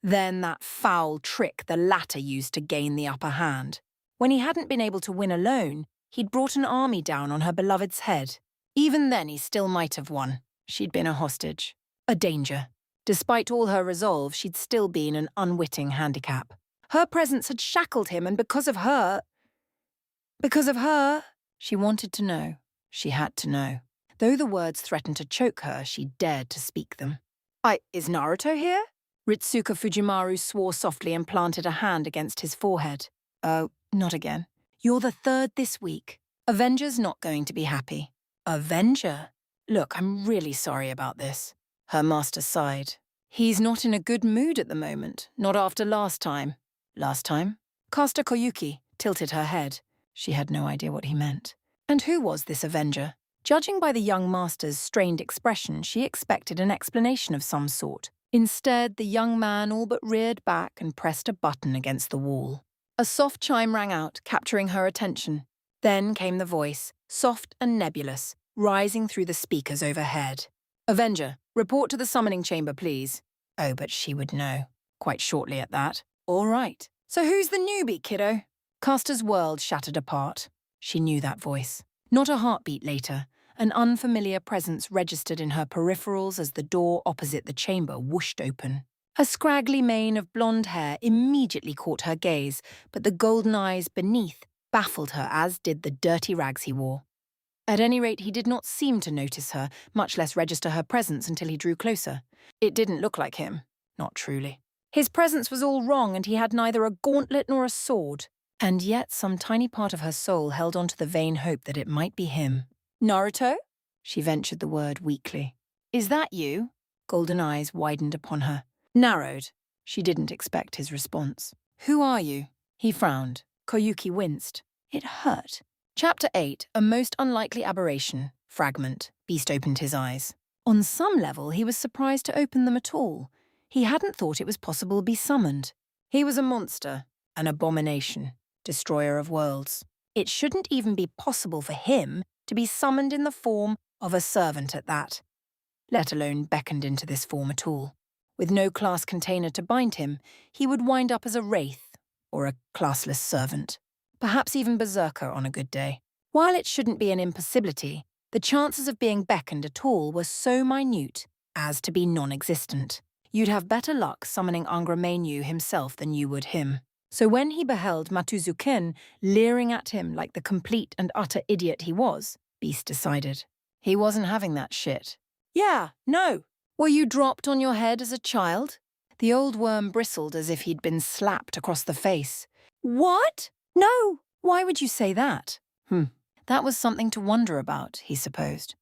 Then that foul trick the latter used to gain the upper hand. When he hadn't been able to win alone, he'd brought an army down on her beloved's head. Even then he still might have won. She'd been a hostage. A danger. Despite all her resolve, she'd still been an unwitting handicap. Her presence had shackled him, and because of her... She wanted to know. She had to know. Though the words threatened to choke her, she dared to speak them. Is Naruto here? Ritsuka Fujimaru swore softly and planted a hand against his forehead. Oh, not again. You're the 3rd this week. Avenger's not going to be happy. Avenger? Look, I'm really sorry about this. Her master sighed. He's not in a good mood at the moment, not after last time. Last time? Castor Koyuki tilted her head. She had no idea what he meant. And who was this Avenger? Judging by the young master's strained expression, she expected an explanation of some sort. Instead, the young man all but reared back and pressed a button against the wall. A soft chime rang out, capturing her attention. Then came the voice, soft and nebulous, rising through the speakers overhead. "Avenger, report to the summoning chamber, please." Oh, but she would know. Quite shortly at that. "All right. So who's the newbie, kiddo?" Castor's world shattered apart. She knew that voice. Not a heartbeat later, an unfamiliar presence registered in her peripherals as the door opposite the chamber whooshed open. A scraggly mane of blonde hair immediately caught her gaze, but the golden eyes beneath baffled her, as did the dirty rags he wore. At any rate, he did not seem to notice her, much less register her presence until he drew closer. It didn't look like him. Not truly. His presence was all wrong, and he had neither a gauntlet nor a sword. And yet some tiny part of her soul held on to the vain hope that it might be him. "Naruto?" She ventured the word weakly. "Is that you?" Golden eyes widened upon her. Narrowed. She didn't expect his response. "Who are you?" He frowned. Koyuki winced. It hurt. Chapter 8, A Most Unlikely Aberration. Fragment. Beast opened his eyes. On some level, he was surprised to open them at all. He hadn't thought it was possible to be summoned. He was a monster, an abomination, destroyer of worlds. It shouldn't even be possible for him to be summoned in the form of a servant at that, let alone beckoned into this form at all. With no class container to bind him, he would wind up as a wraith, or a classless servant. Perhaps even berserker on a good day. While it shouldn't be an impossibility, the chances of being beckoned at all were so minute as to be non-existent. You'd have better luck summoning Angra Mainyu himself than you would him. So when he beheld Matuzuken leering at him like the complete and utter idiot he was, Beast decided. He wasn't having that shit. "Yeah, no. Were you dropped on your head as a child?" The old worm bristled as if he'd been slapped across the face. "What? No." "Why would you say that?" That was something to wonder about, he supposed.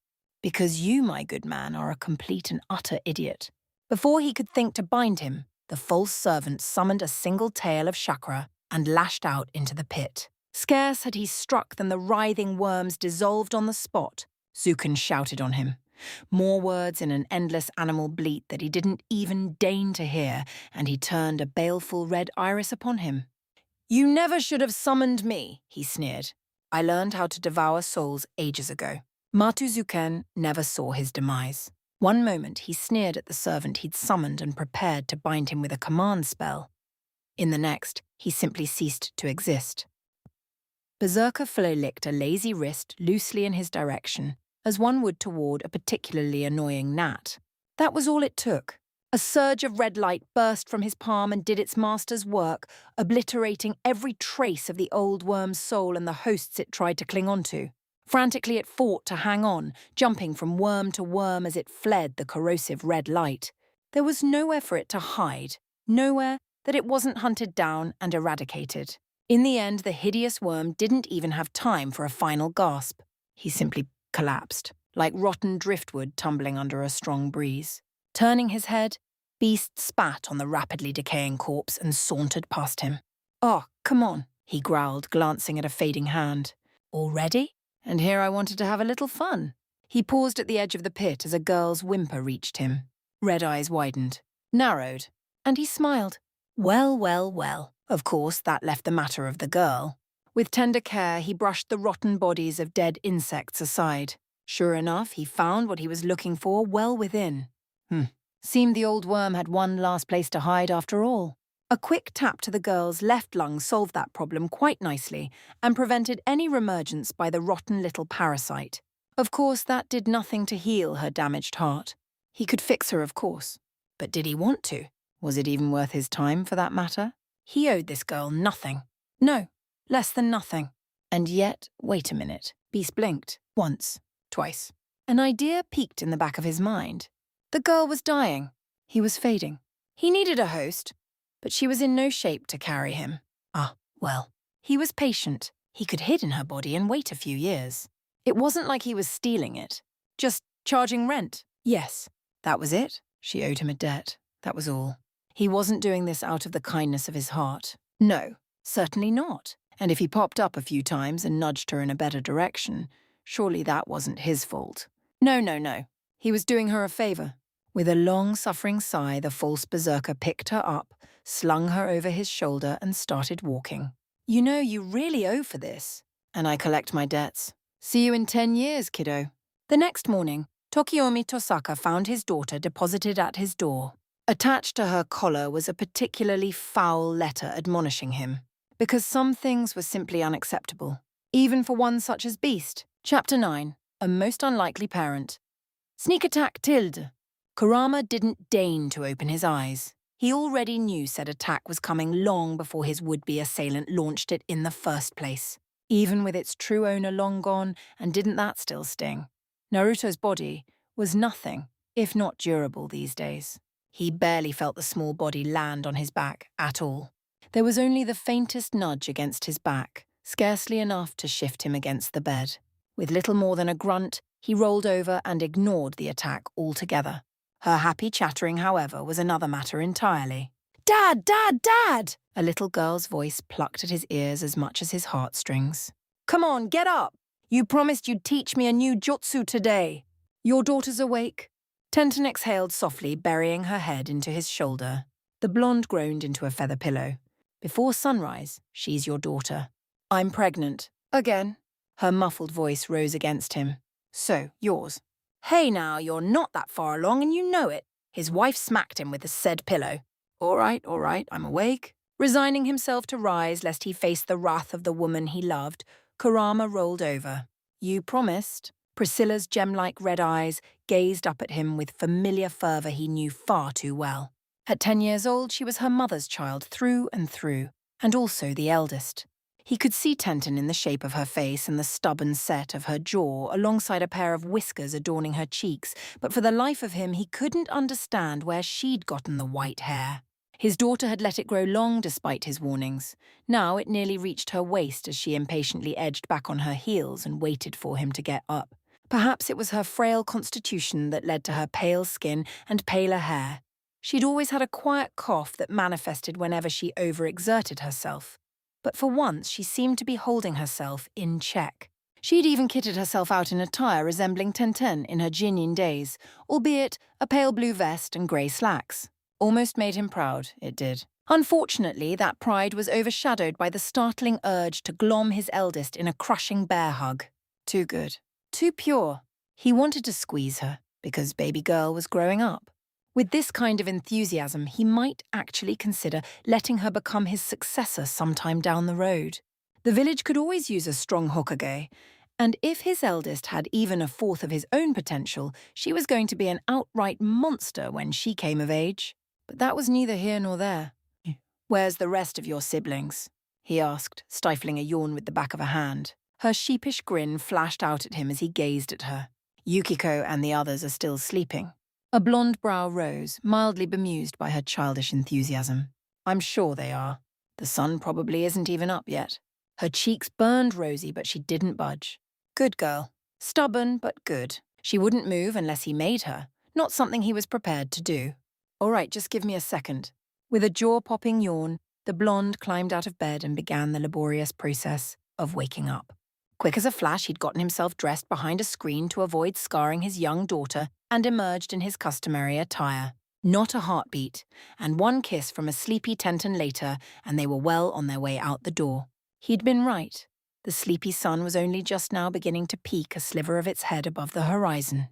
"Because you, my good man, are a complete and utter idiot." Before he could think to bind him, the false servant summoned a single tail of chakra and lashed out into the pit. Scarce had he struck than the writhing worms dissolved on the spot. Zuken shouted on him. More words in an endless animal bleat that he didn't even deign to hear, and he turned a baleful red iris upon him. "You never should have summoned me," he sneered. "I learned how to devour souls ages ago." Matuzuken never saw his demise. One moment he sneered at the servant he'd summoned and prepared to bind him with a command spell. In the next, he simply ceased to exist. Berserker Flow licked a lazy wrist loosely in his direction, as one would toward a particularly annoying gnat. That was all it took. A surge of red light burst from his palm and did its master's work, obliterating every trace of the old worm's soul and the hosts it tried to cling onto. Frantically it fought to hang on, jumping from worm to worm as it fled the corrosive red light. There was nowhere for it to hide, nowhere that it wasn't hunted down and eradicated. In the end, the hideous worm didn't even have time for a final gasp. He simply collapsed, like rotten driftwood tumbling under a strong breeze. Turning his head, Beast spat on the rapidly decaying corpse and sauntered past him. "Oh, come on," he growled, glancing at a fading hand. "Already? And here I wanted to have a little fun." He paused at the edge of the pit as a girl's whimper reached him. Red eyes widened, narrowed, and he smiled. Well, well, well. Of course, that left the matter of the girl. With tender care, he brushed the rotten bodies of dead insects aside. Sure enough, he found what he was looking for well within. Seemed the old worm had one last place to hide after all. A quick tap to the girl's left lung solved that problem quite nicely and prevented any reemergence by the rotten little parasite. Of course, that did nothing to heal her damaged heart. He could fix her, of course. But did he want to? Was it even worth his time, for that matter? He owed this girl nothing. No, less than nothing. And yet, wait a minute. Beast blinked. Once. Twice. An idea peeked in the back of his mind. The girl was dying. He was fading. He needed a host, but she was in no shape to carry him. Well. He was patient. He could hide in her body and wait a few years. It wasn't like he was stealing it. Just charging rent. Yes, that was it. She owed him a debt. That was all. He wasn't doing this out of the kindness of his heart. No, certainly not. And if he popped up a few times and nudged her in a better direction, surely that wasn't his fault. No. He was doing her a favor. With a long-suffering sigh, the false berserker picked her up, slung her over his shoulder, and started walking. "You know, you really owe for this." "And I collect my debts. See you in 10 years, kiddo." The next morning, Tokiomi Tosaka found his daughter deposited at his door. Attached to her collar was a particularly foul letter admonishing him, because some things were simply unacceptable, even for one such as Beast. Chapter 9. A Most Unlikely Parent. Sneak attack tilde. Kurama didn't deign to open his eyes. He already knew said attack was coming long before his would-be assailant launched it in the first place. Even with its true owner long gone, and didn't that still sting? Naruto's body was nothing, if not durable these days. He barely felt the small body land on his back at all. There was only the faintest nudge against his back, scarcely enough to shift him against the bed. With little more than a grunt, he rolled over and ignored the attack altogether. Her happy chattering, however, was another matter entirely. "Dad, Dad, Dad!" A little girl's voice plucked at his ears as much as his heartstrings. "Come on, get up! You promised you'd teach me a new jutsu today. Your daughter's awake?" Tenten exhaled softly, burying her head into his shoulder. The blonde groaned into a feather pillow. "Before sunrise, she's your daughter." "I'm pregnant. Again." Her muffled voice rose against him. "So, yours." "Hey now, you're not that far along and you know it." His wife smacked him with the said pillow. All right, I'm awake." Resigning himself to rise lest he face the wrath of the woman he loved, Kurama rolled over. "You promised." Priscilla's gem-like red eyes gazed up at him with familiar fervour he knew far too well. At 10 years old, she was her mother's child through and through, and also the eldest. He could see Tenten in the shape of her face and the stubborn set of her jaw alongside a pair of whiskers adorning her cheeks, but for the life of him he couldn't understand where she'd gotten the white hair. His daughter had let it grow long despite his warnings. Now it nearly reached her waist as she impatiently edged back on her heels and waited for him to get up. Perhaps it was her frail constitution that led to her pale skin and paler hair. She'd always had a quiet cough that manifested whenever she overexerted herself. But for once she seemed to be holding herself in check. She'd even kitted herself out in attire resembling Tenten in her Jinin days, albeit a pale blue vest and grey slacks. Almost made him proud, it did. Unfortunately, that pride was overshadowed by the startling urge to glom his eldest in a crushing bear hug. Too good. Too pure. He wanted to squeeze her, because baby girl was growing up. With this kind of enthusiasm, he might actually consider letting her become his successor sometime down the road. The village could always use a strong Hokage, and if his eldest had even a fourth of his own potential, she was going to be an outright monster when she came of age. But that was neither here nor there. "Where's the rest of your siblings?" he asked, stifling a yawn with the back of a hand. Her sheepish grin flashed out at him as he gazed at her. "Yukiko and the others are still sleeping." A blonde brow rose, mildly bemused by her childish enthusiasm. "I'm sure they are. The sun probably isn't even up yet." Her cheeks burned rosy, but she didn't budge. Good girl. Stubborn, but good. She wouldn't move unless he made her, not something he was prepared to do. "All right, just give me a second." With a jaw-popping yawn, the blonde climbed out of bed and began the laborious process of waking up. Quick as a flash, he'd gotten himself dressed behind a screen to avoid scarring his young daughter and emerged in his customary attire. Not a heartbeat, and one kiss from a sleepy Tenten later, and they were well on their way out the door. He'd been right. The sleepy sun was only just now beginning to peek a sliver of its head above the horizon.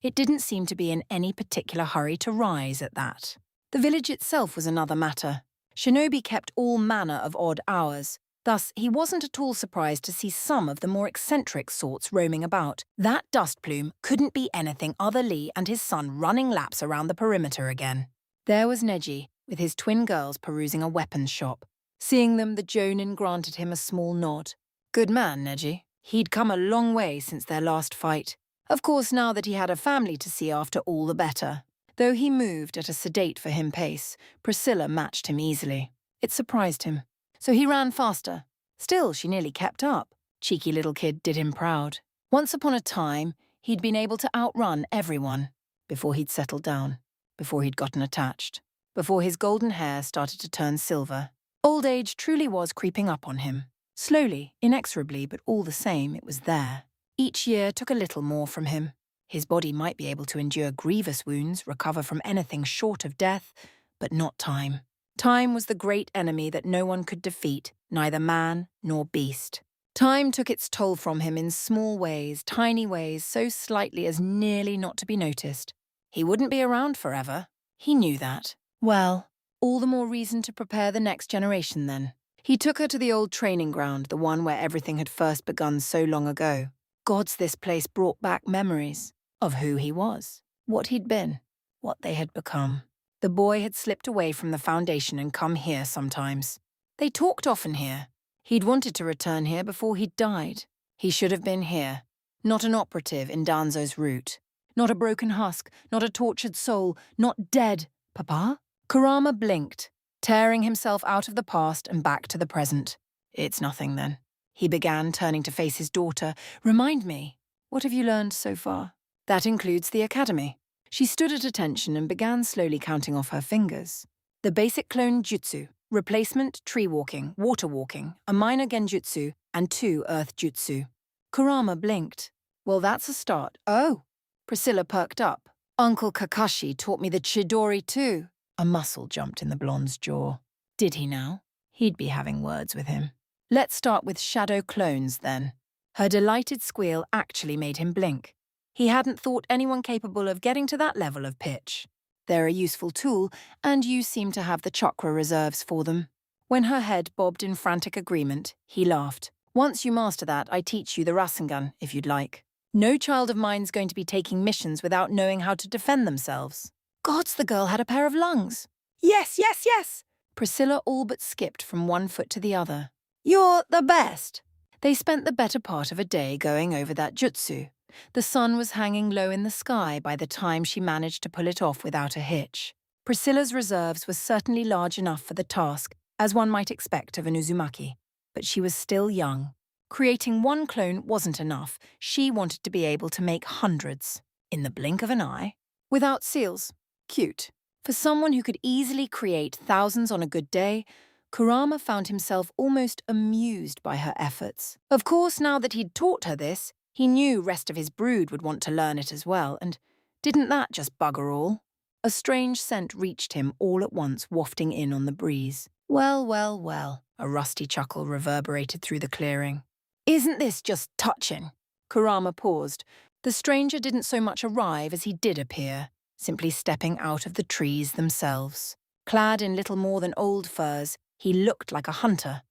It didn't seem to be in any particular hurry to rise at that. The village itself was another matter. Shinobi kept all manner of odd hours. Thus, he wasn't at all surprised to see some of the more eccentric sorts roaming about. That dust plume couldn't be anything other Lee and his son running laps around the perimeter again. There was Neji, with his twin girls perusing a weapons shop. Seeing them, the Jonin granted him a small nod. Good man, Neji. He'd come a long way since their last fight. Of course, now that he had a family to see after, all the better. Though he moved at a sedate-for-him pace, Priscilla matched him easily. It surprised him. So he ran faster. Still, she nearly kept up. Cheeky little kid did him proud. Once upon a time, he'd been able to outrun everyone. Before he'd settled down. Before he'd gotten attached. Before his golden hair started to turn silver. Old age truly was creeping up on him. Slowly, inexorably, but all the same, it was there. Each year took a little more from him. His body might be able to endure grievous wounds, recover from anything short of death, but not time. Time was the great enemy that no one could defeat, neither man nor beast. Time took its toll from him in small ways, tiny ways, so slightly as nearly not to be noticed. He wouldn't be around forever. He knew that. Well, all the more reason to prepare the next generation then. He took her to the old training ground, the one where everything had first begun so long ago. Gods, this place brought back memories of who he was, what he'd been, what they had become. The boy had slipped away from the foundation and come here sometimes. They talked often here. He'd wanted to return here before he'd died. He should have been here. Not an operative in Danzo's route. Not a broken husk, not a tortured soul, not dead. Papa? Kurama blinked, tearing himself out of the past and back to the present. It's nothing then. He began, turning to face his daughter. Remind me, what have you learned so far? That includes the academy. She stood at attention and began slowly counting off her fingers. The basic clone jutsu, replacement tree walking, water walking, a minor genjutsu, and 2 earth jutsu. Kurama blinked. Well, that's a start. Oh. Priscilla perked up. Uncle Kakashi taught me the Chidori too. A muscle jumped in the blonde's jaw. Did he now? He'd be having words with him. Let's start with shadow clones, then. Her delighted squeal actually made him blink. He hadn't thought anyone capable of getting to that level of pitch. They're a useful tool, and you seem to have the chakra reserves for them. When her head bobbed in frantic agreement, he laughed. Once you master that, I teach you the Rasengan, if you'd like. No child of mine's going to be taking missions without knowing how to defend themselves. Gods, the girl had a pair of lungs. Yes, yes, yes! Priscilla all but skipped from one foot to the other. You're the best! They spent the better part of a day going over that jutsu. The sun was hanging low in the sky by the time she managed to pull it off without a hitch. Priscilla's reserves were certainly large enough for the task, as one might expect of an Uzumaki. But she was still young. Creating one clone wasn't enough. She wanted to be able to make hundreds, in the blink of an eye. Without seals. Cute. For someone who could easily create thousands on a good day, Kurama found himself almost amused by her efforts. Of course, now that he'd taught her this, he knew rest of his brood would want to learn it as well, and didn't that just bugger all? A strange scent reached him all at once, wafting in on the breeze. Well, well, well, a rusty chuckle reverberated through the clearing. Isn't this just touching? Kurama paused. The stranger didn't so much arrive as he did appear, simply stepping out of the trees themselves. Clad in little more than old furs, he looked like a hunter.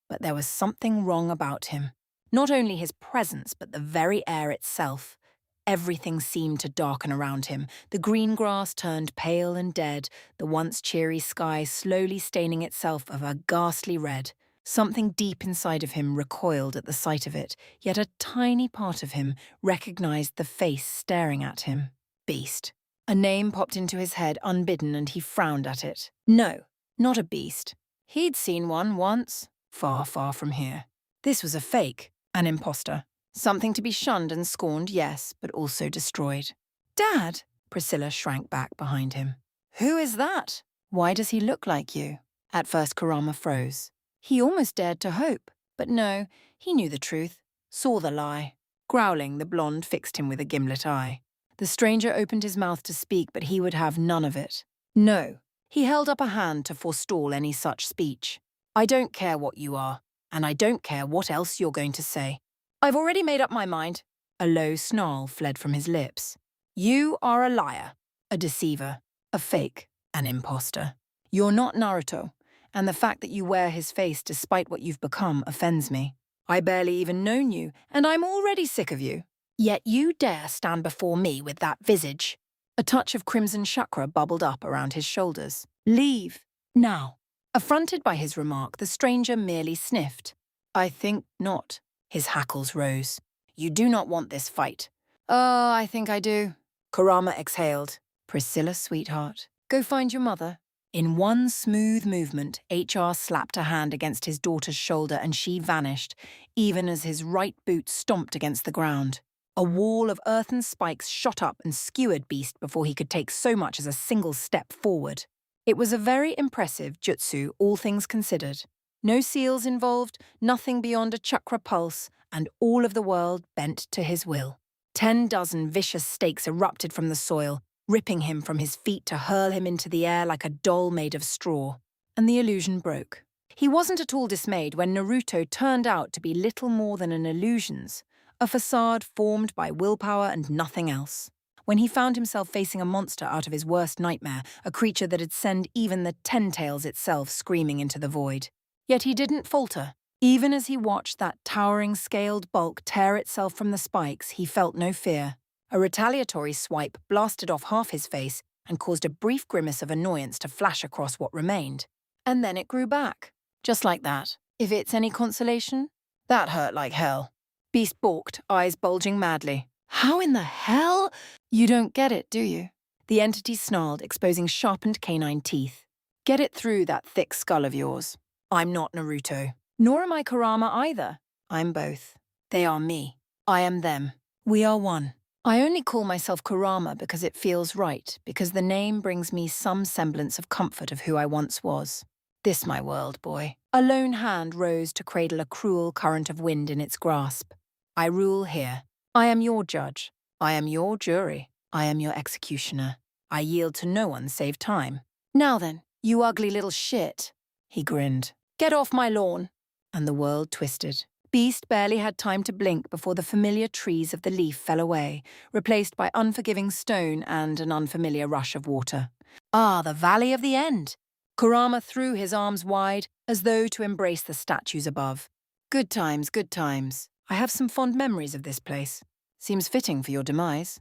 But there was something wrong about him. Not only his presence, but the very air itself. Everything seemed to darken around him. The green grass turned pale and dead, the once cheery sky slowly staining itself of a ghastly red. Something deep inside of him recoiled at the sight of it, yet a tiny part of him recognized the face staring at him. Beast. A name popped into his head unbidden and he frowned at it. No, not a beast. He'd seen one once, far, far from here. This was a fake, an imposter. Something to be shunned and scorned, yes, but also destroyed. Dad! Priscilla shrank back behind him. Who is that? Why does he look like you? At first Kurama froze. He almost dared to hope, but no, he knew the truth, saw the lie. Growling, the blonde fixed him with a gimlet eye. The stranger opened his mouth to speak, but he would have none of it. No, he held up a hand to forestall any such speech. I don't care what you are, and I don't care what else you're going to say. I've already made up my mind. A low snarl fled from his lips. You are a liar, a deceiver, a fake, an imposter. You're not Naruto. And the fact that you wear his face despite what you've become offends me. I barely even known you, and I'm already sick of you. Yet you dare stand before me with that visage. A touch of crimson chakra bubbled up around his shoulders. Leave, now. Affronted by his remark, the stranger merely sniffed. I think not. His hackles rose. You do not want this fight. Oh, I think I do. Kurama exhaled. Priscilla, sweetheart, go find your mother. In one smooth movement, HR slapped a hand against his daughter's shoulder and she vanished, even as his right boot stomped against the ground. A wall of earthen spikes shot up and skewered Beast before he could take so much as a single step forward. It was a very impressive jutsu, all things considered. No seals involved, nothing beyond a chakra pulse, and all of the world bent to his will. 10 dozen vicious stakes erupted from the soil, ripping him from his feet to hurl him into the air like a doll made of straw. And the illusion broke. He wasn't at all dismayed when Naruto turned out to be little more than an illusions, a facade formed by willpower and nothing else. When he found himself facing a monster out of his worst nightmare, a creature that'd send even the Ten Tails itself screaming into the void. Yet he didn't falter. Even as he watched that towering scaled bulk tear itself from the spikes, he felt no fear. A retaliatory swipe blasted off half his face and caused a brief grimace of annoyance to flash across what remained. And then it grew back. Just like that. If it's any consolation, that hurt like hell. Beast balked, eyes bulging madly. How in the hell? You don't get it, do you? The entity snarled, exposing sharpened canine teeth. Get it through that thick skull of yours. I'm not Naruto. Nor am I Kurama either. I'm both. They are me. I am them. We are one. I only call myself Kurama because it feels right, because the name brings me some semblance of comfort of who I once was. This my world, boy. A lone hand rose to cradle a cruel current of wind in its grasp. I rule here. I am your judge. I am your jury. I am your executioner. I yield to no one save time. Now then, you ugly little shit, he grinned. Get off my lawn. And the world twisted. Beast barely had time to blink before the familiar trees of the leaf fell away, replaced by unforgiving stone and an unfamiliar rush of water. Ah, the Valley of the End! Kurama threw his arms wide, as though to embrace the statues above. Good times, good times. I have some fond memories of this place. Seems fitting for your demise.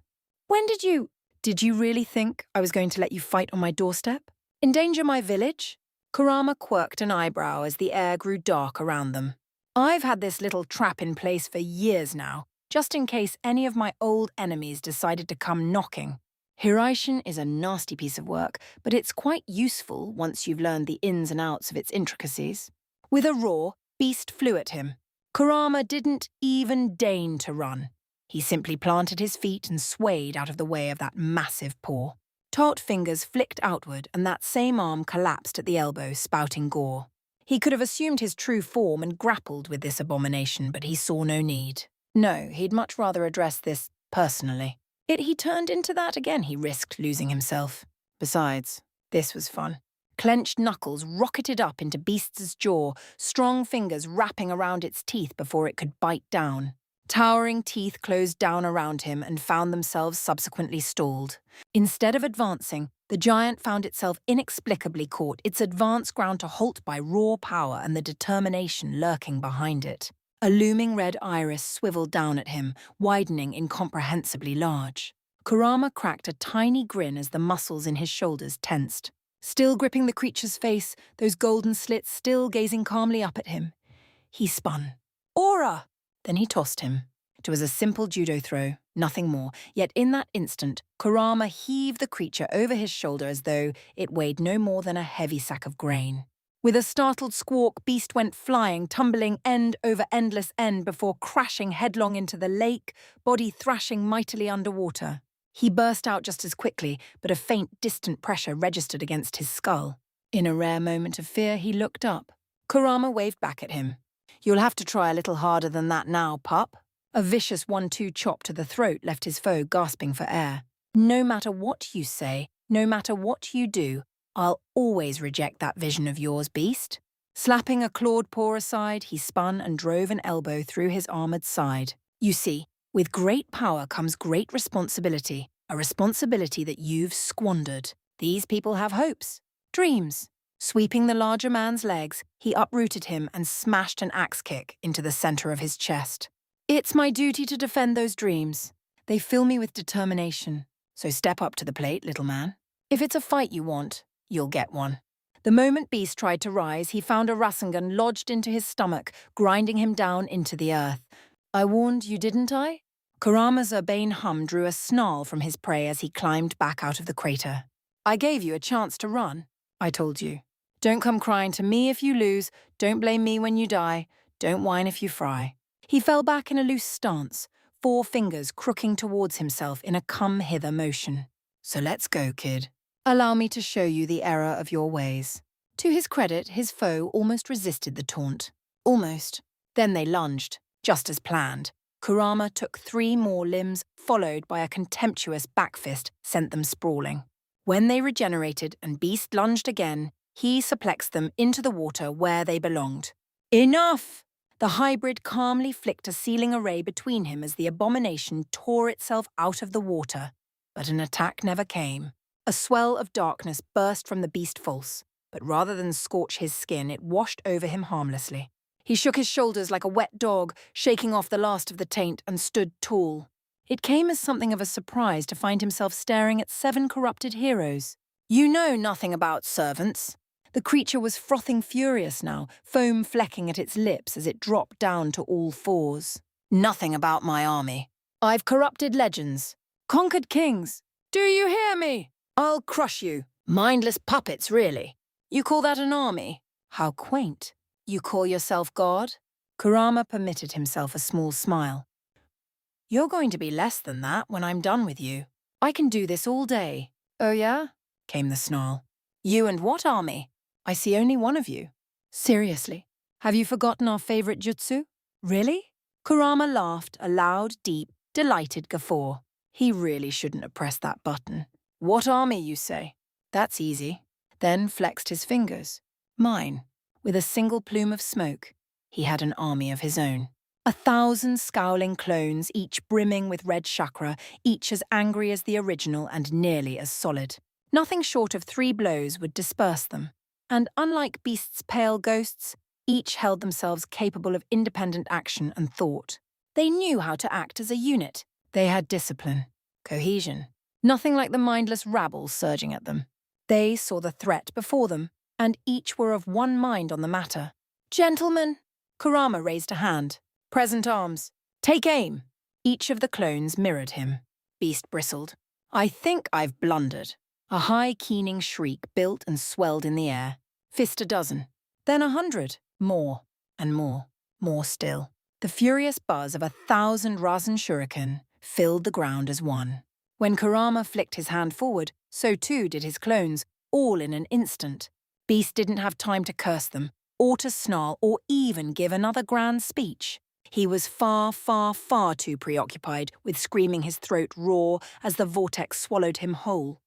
When did you... Did you really think I was going to let you fight on my doorstep? Endanger my village? Kurama quirked an eyebrow as the air grew dark around them. I've had this little trap in place for years now, just in case any of my old enemies decided to come knocking. Hiraishin is a nasty piece of work, but it's quite useful once you've learned the ins and outs of its intricacies. With a roar, Beast flew at him. Kurama didn't even deign to run. He simply planted his feet and swayed out of the way of that massive paw. Taut fingers flicked outward and that same arm collapsed at the elbow, spouting gore. He could have assumed his true form and grappled with this abomination, but he saw no need. No, he'd much rather address this personally. Yet he turned into that again, he risked losing himself. Besides, this was fun. Clenched knuckles rocketed up into Beast's jaw, strong fingers wrapping around its teeth before it could bite down. Towering teeth closed down around him and found themselves subsequently stalled. Instead of advancing, the giant found itself inexplicably caught, its advance ground to halt by raw power and the determination lurking behind it. A looming red iris swiveled down at him, widening incomprehensibly large. Kurama cracked a tiny grin as the muscles in his shoulders tensed. Still gripping the creature's face, those golden slits still gazing calmly up at him. He spun. Aura! Then he tossed him. It was a simple judo throw, nothing more, yet in that instant, Kurama heaved the creature over his shoulder as though it weighed no more than a heavy sack of grain. With a startled squawk, Beast went flying, tumbling end over endless end before crashing headlong into the lake, body thrashing mightily underwater. He burst out just as quickly, but a faint, distant pressure registered against his skull. In a rare moment of fear, he looked up. Kurama waved back at him. You'll have to try a little harder than that now, pup. A vicious 1-2 chop to the throat left his foe gasping for air. No matter what you say, no matter what you do, I'll always reject that vision of yours, Beast. Slapping a clawed paw aside, he spun and drove an elbow through his armored side. You see, with great power comes great responsibility, a responsibility that you've squandered. These people have hopes, dreams. Sweeping the larger man's legs, he uprooted him and smashed an axe kick into the center of his chest. It's my duty to defend those dreams. They fill me with determination. So step up to the plate, little man. If it's a fight you want, you'll get one. The moment Beast tried to rise, he found a Rasengan lodged into his stomach, grinding him down into the earth. I warned you, didn't I? Kurama's urbane hum drew a snarl from his prey as he climbed back out of the crater. I gave you a chance to run, I told you. Don't come crying to me if you lose, don't blame me when you die, don't whine if you fry. He fell back in a loose stance, 4 fingers crooking towards himself in a come-hither motion. So let's go, kid. Allow me to show you the error of your ways. To his credit, his foe almost resisted the taunt. Almost. Then they lunged, just as planned. Kurama took 3 more limbs, followed by a contemptuous backfist sent them sprawling. When they regenerated and Beast lunged again, He suplexed them into the water where they belonged. Enough! The hybrid calmly flicked a sealing array between him as the abomination tore itself out of the water. But an attack never came. A swell of darkness burst from the beast false, but rather than scorch his skin, it washed over him harmlessly. He shook his shoulders like a wet dog, shaking off the last of the taint, and stood tall. It came as something of a surprise to find himself staring at 7 corrupted heroes. You know nothing about servants. The creature was frothing furious now, foam flecking at its lips as it dropped down to all fours. Nothing about my army. I've corrupted legends, conquered kings. Do you hear me? I'll crush you. Mindless puppets, really. You call that an army? How quaint. You call yourself God? Kurama permitted himself a small smile. You're going to be less than that when I'm done with you. I can do this all day. Oh yeah? Came the snarl. You and what army? I see only one of you. Seriously, have you forgotten our favorite jutsu? Really? Kurama laughed, a loud, deep, delighted guffaw. He really shouldn't have pressed that button. What army, you say? That's easy. Then flexed his fingers. Mine. With a single plume of smoke, he had an army of his own. 1,000 scowling clones, each brimming with red chakra, each as angry as the original and nearly as solid. Nothing short of 3 blows would disperse them. And unlike Beast's pale ghosts, each held themselves capable of independent action and thought. They knew how to act as a unit. They had discipline, cohesion. Nothing like the mindless rabble surging at them. They saw the threat before them, and each were of one mind on the matter. Gentlemen, Kurama raised a hand. Present arms. Take aim. Each of the clones mirrored him. Beast bristled. I think I've blundered. A high, keening shriek built and swelled in the air. Fist a dozen. Then 100. More. And more. More still. The furious buzz of 1,000 Rasen shuriken filled the ground as one. When Kurama flicked his hand forward, so too did his clones, all in an instant. Beast didn't have time to curse them, or to snarl, or even give another grand speech. He was far, far, far too preoccupied with screaming his throat raw as the vortex swallowed him whole.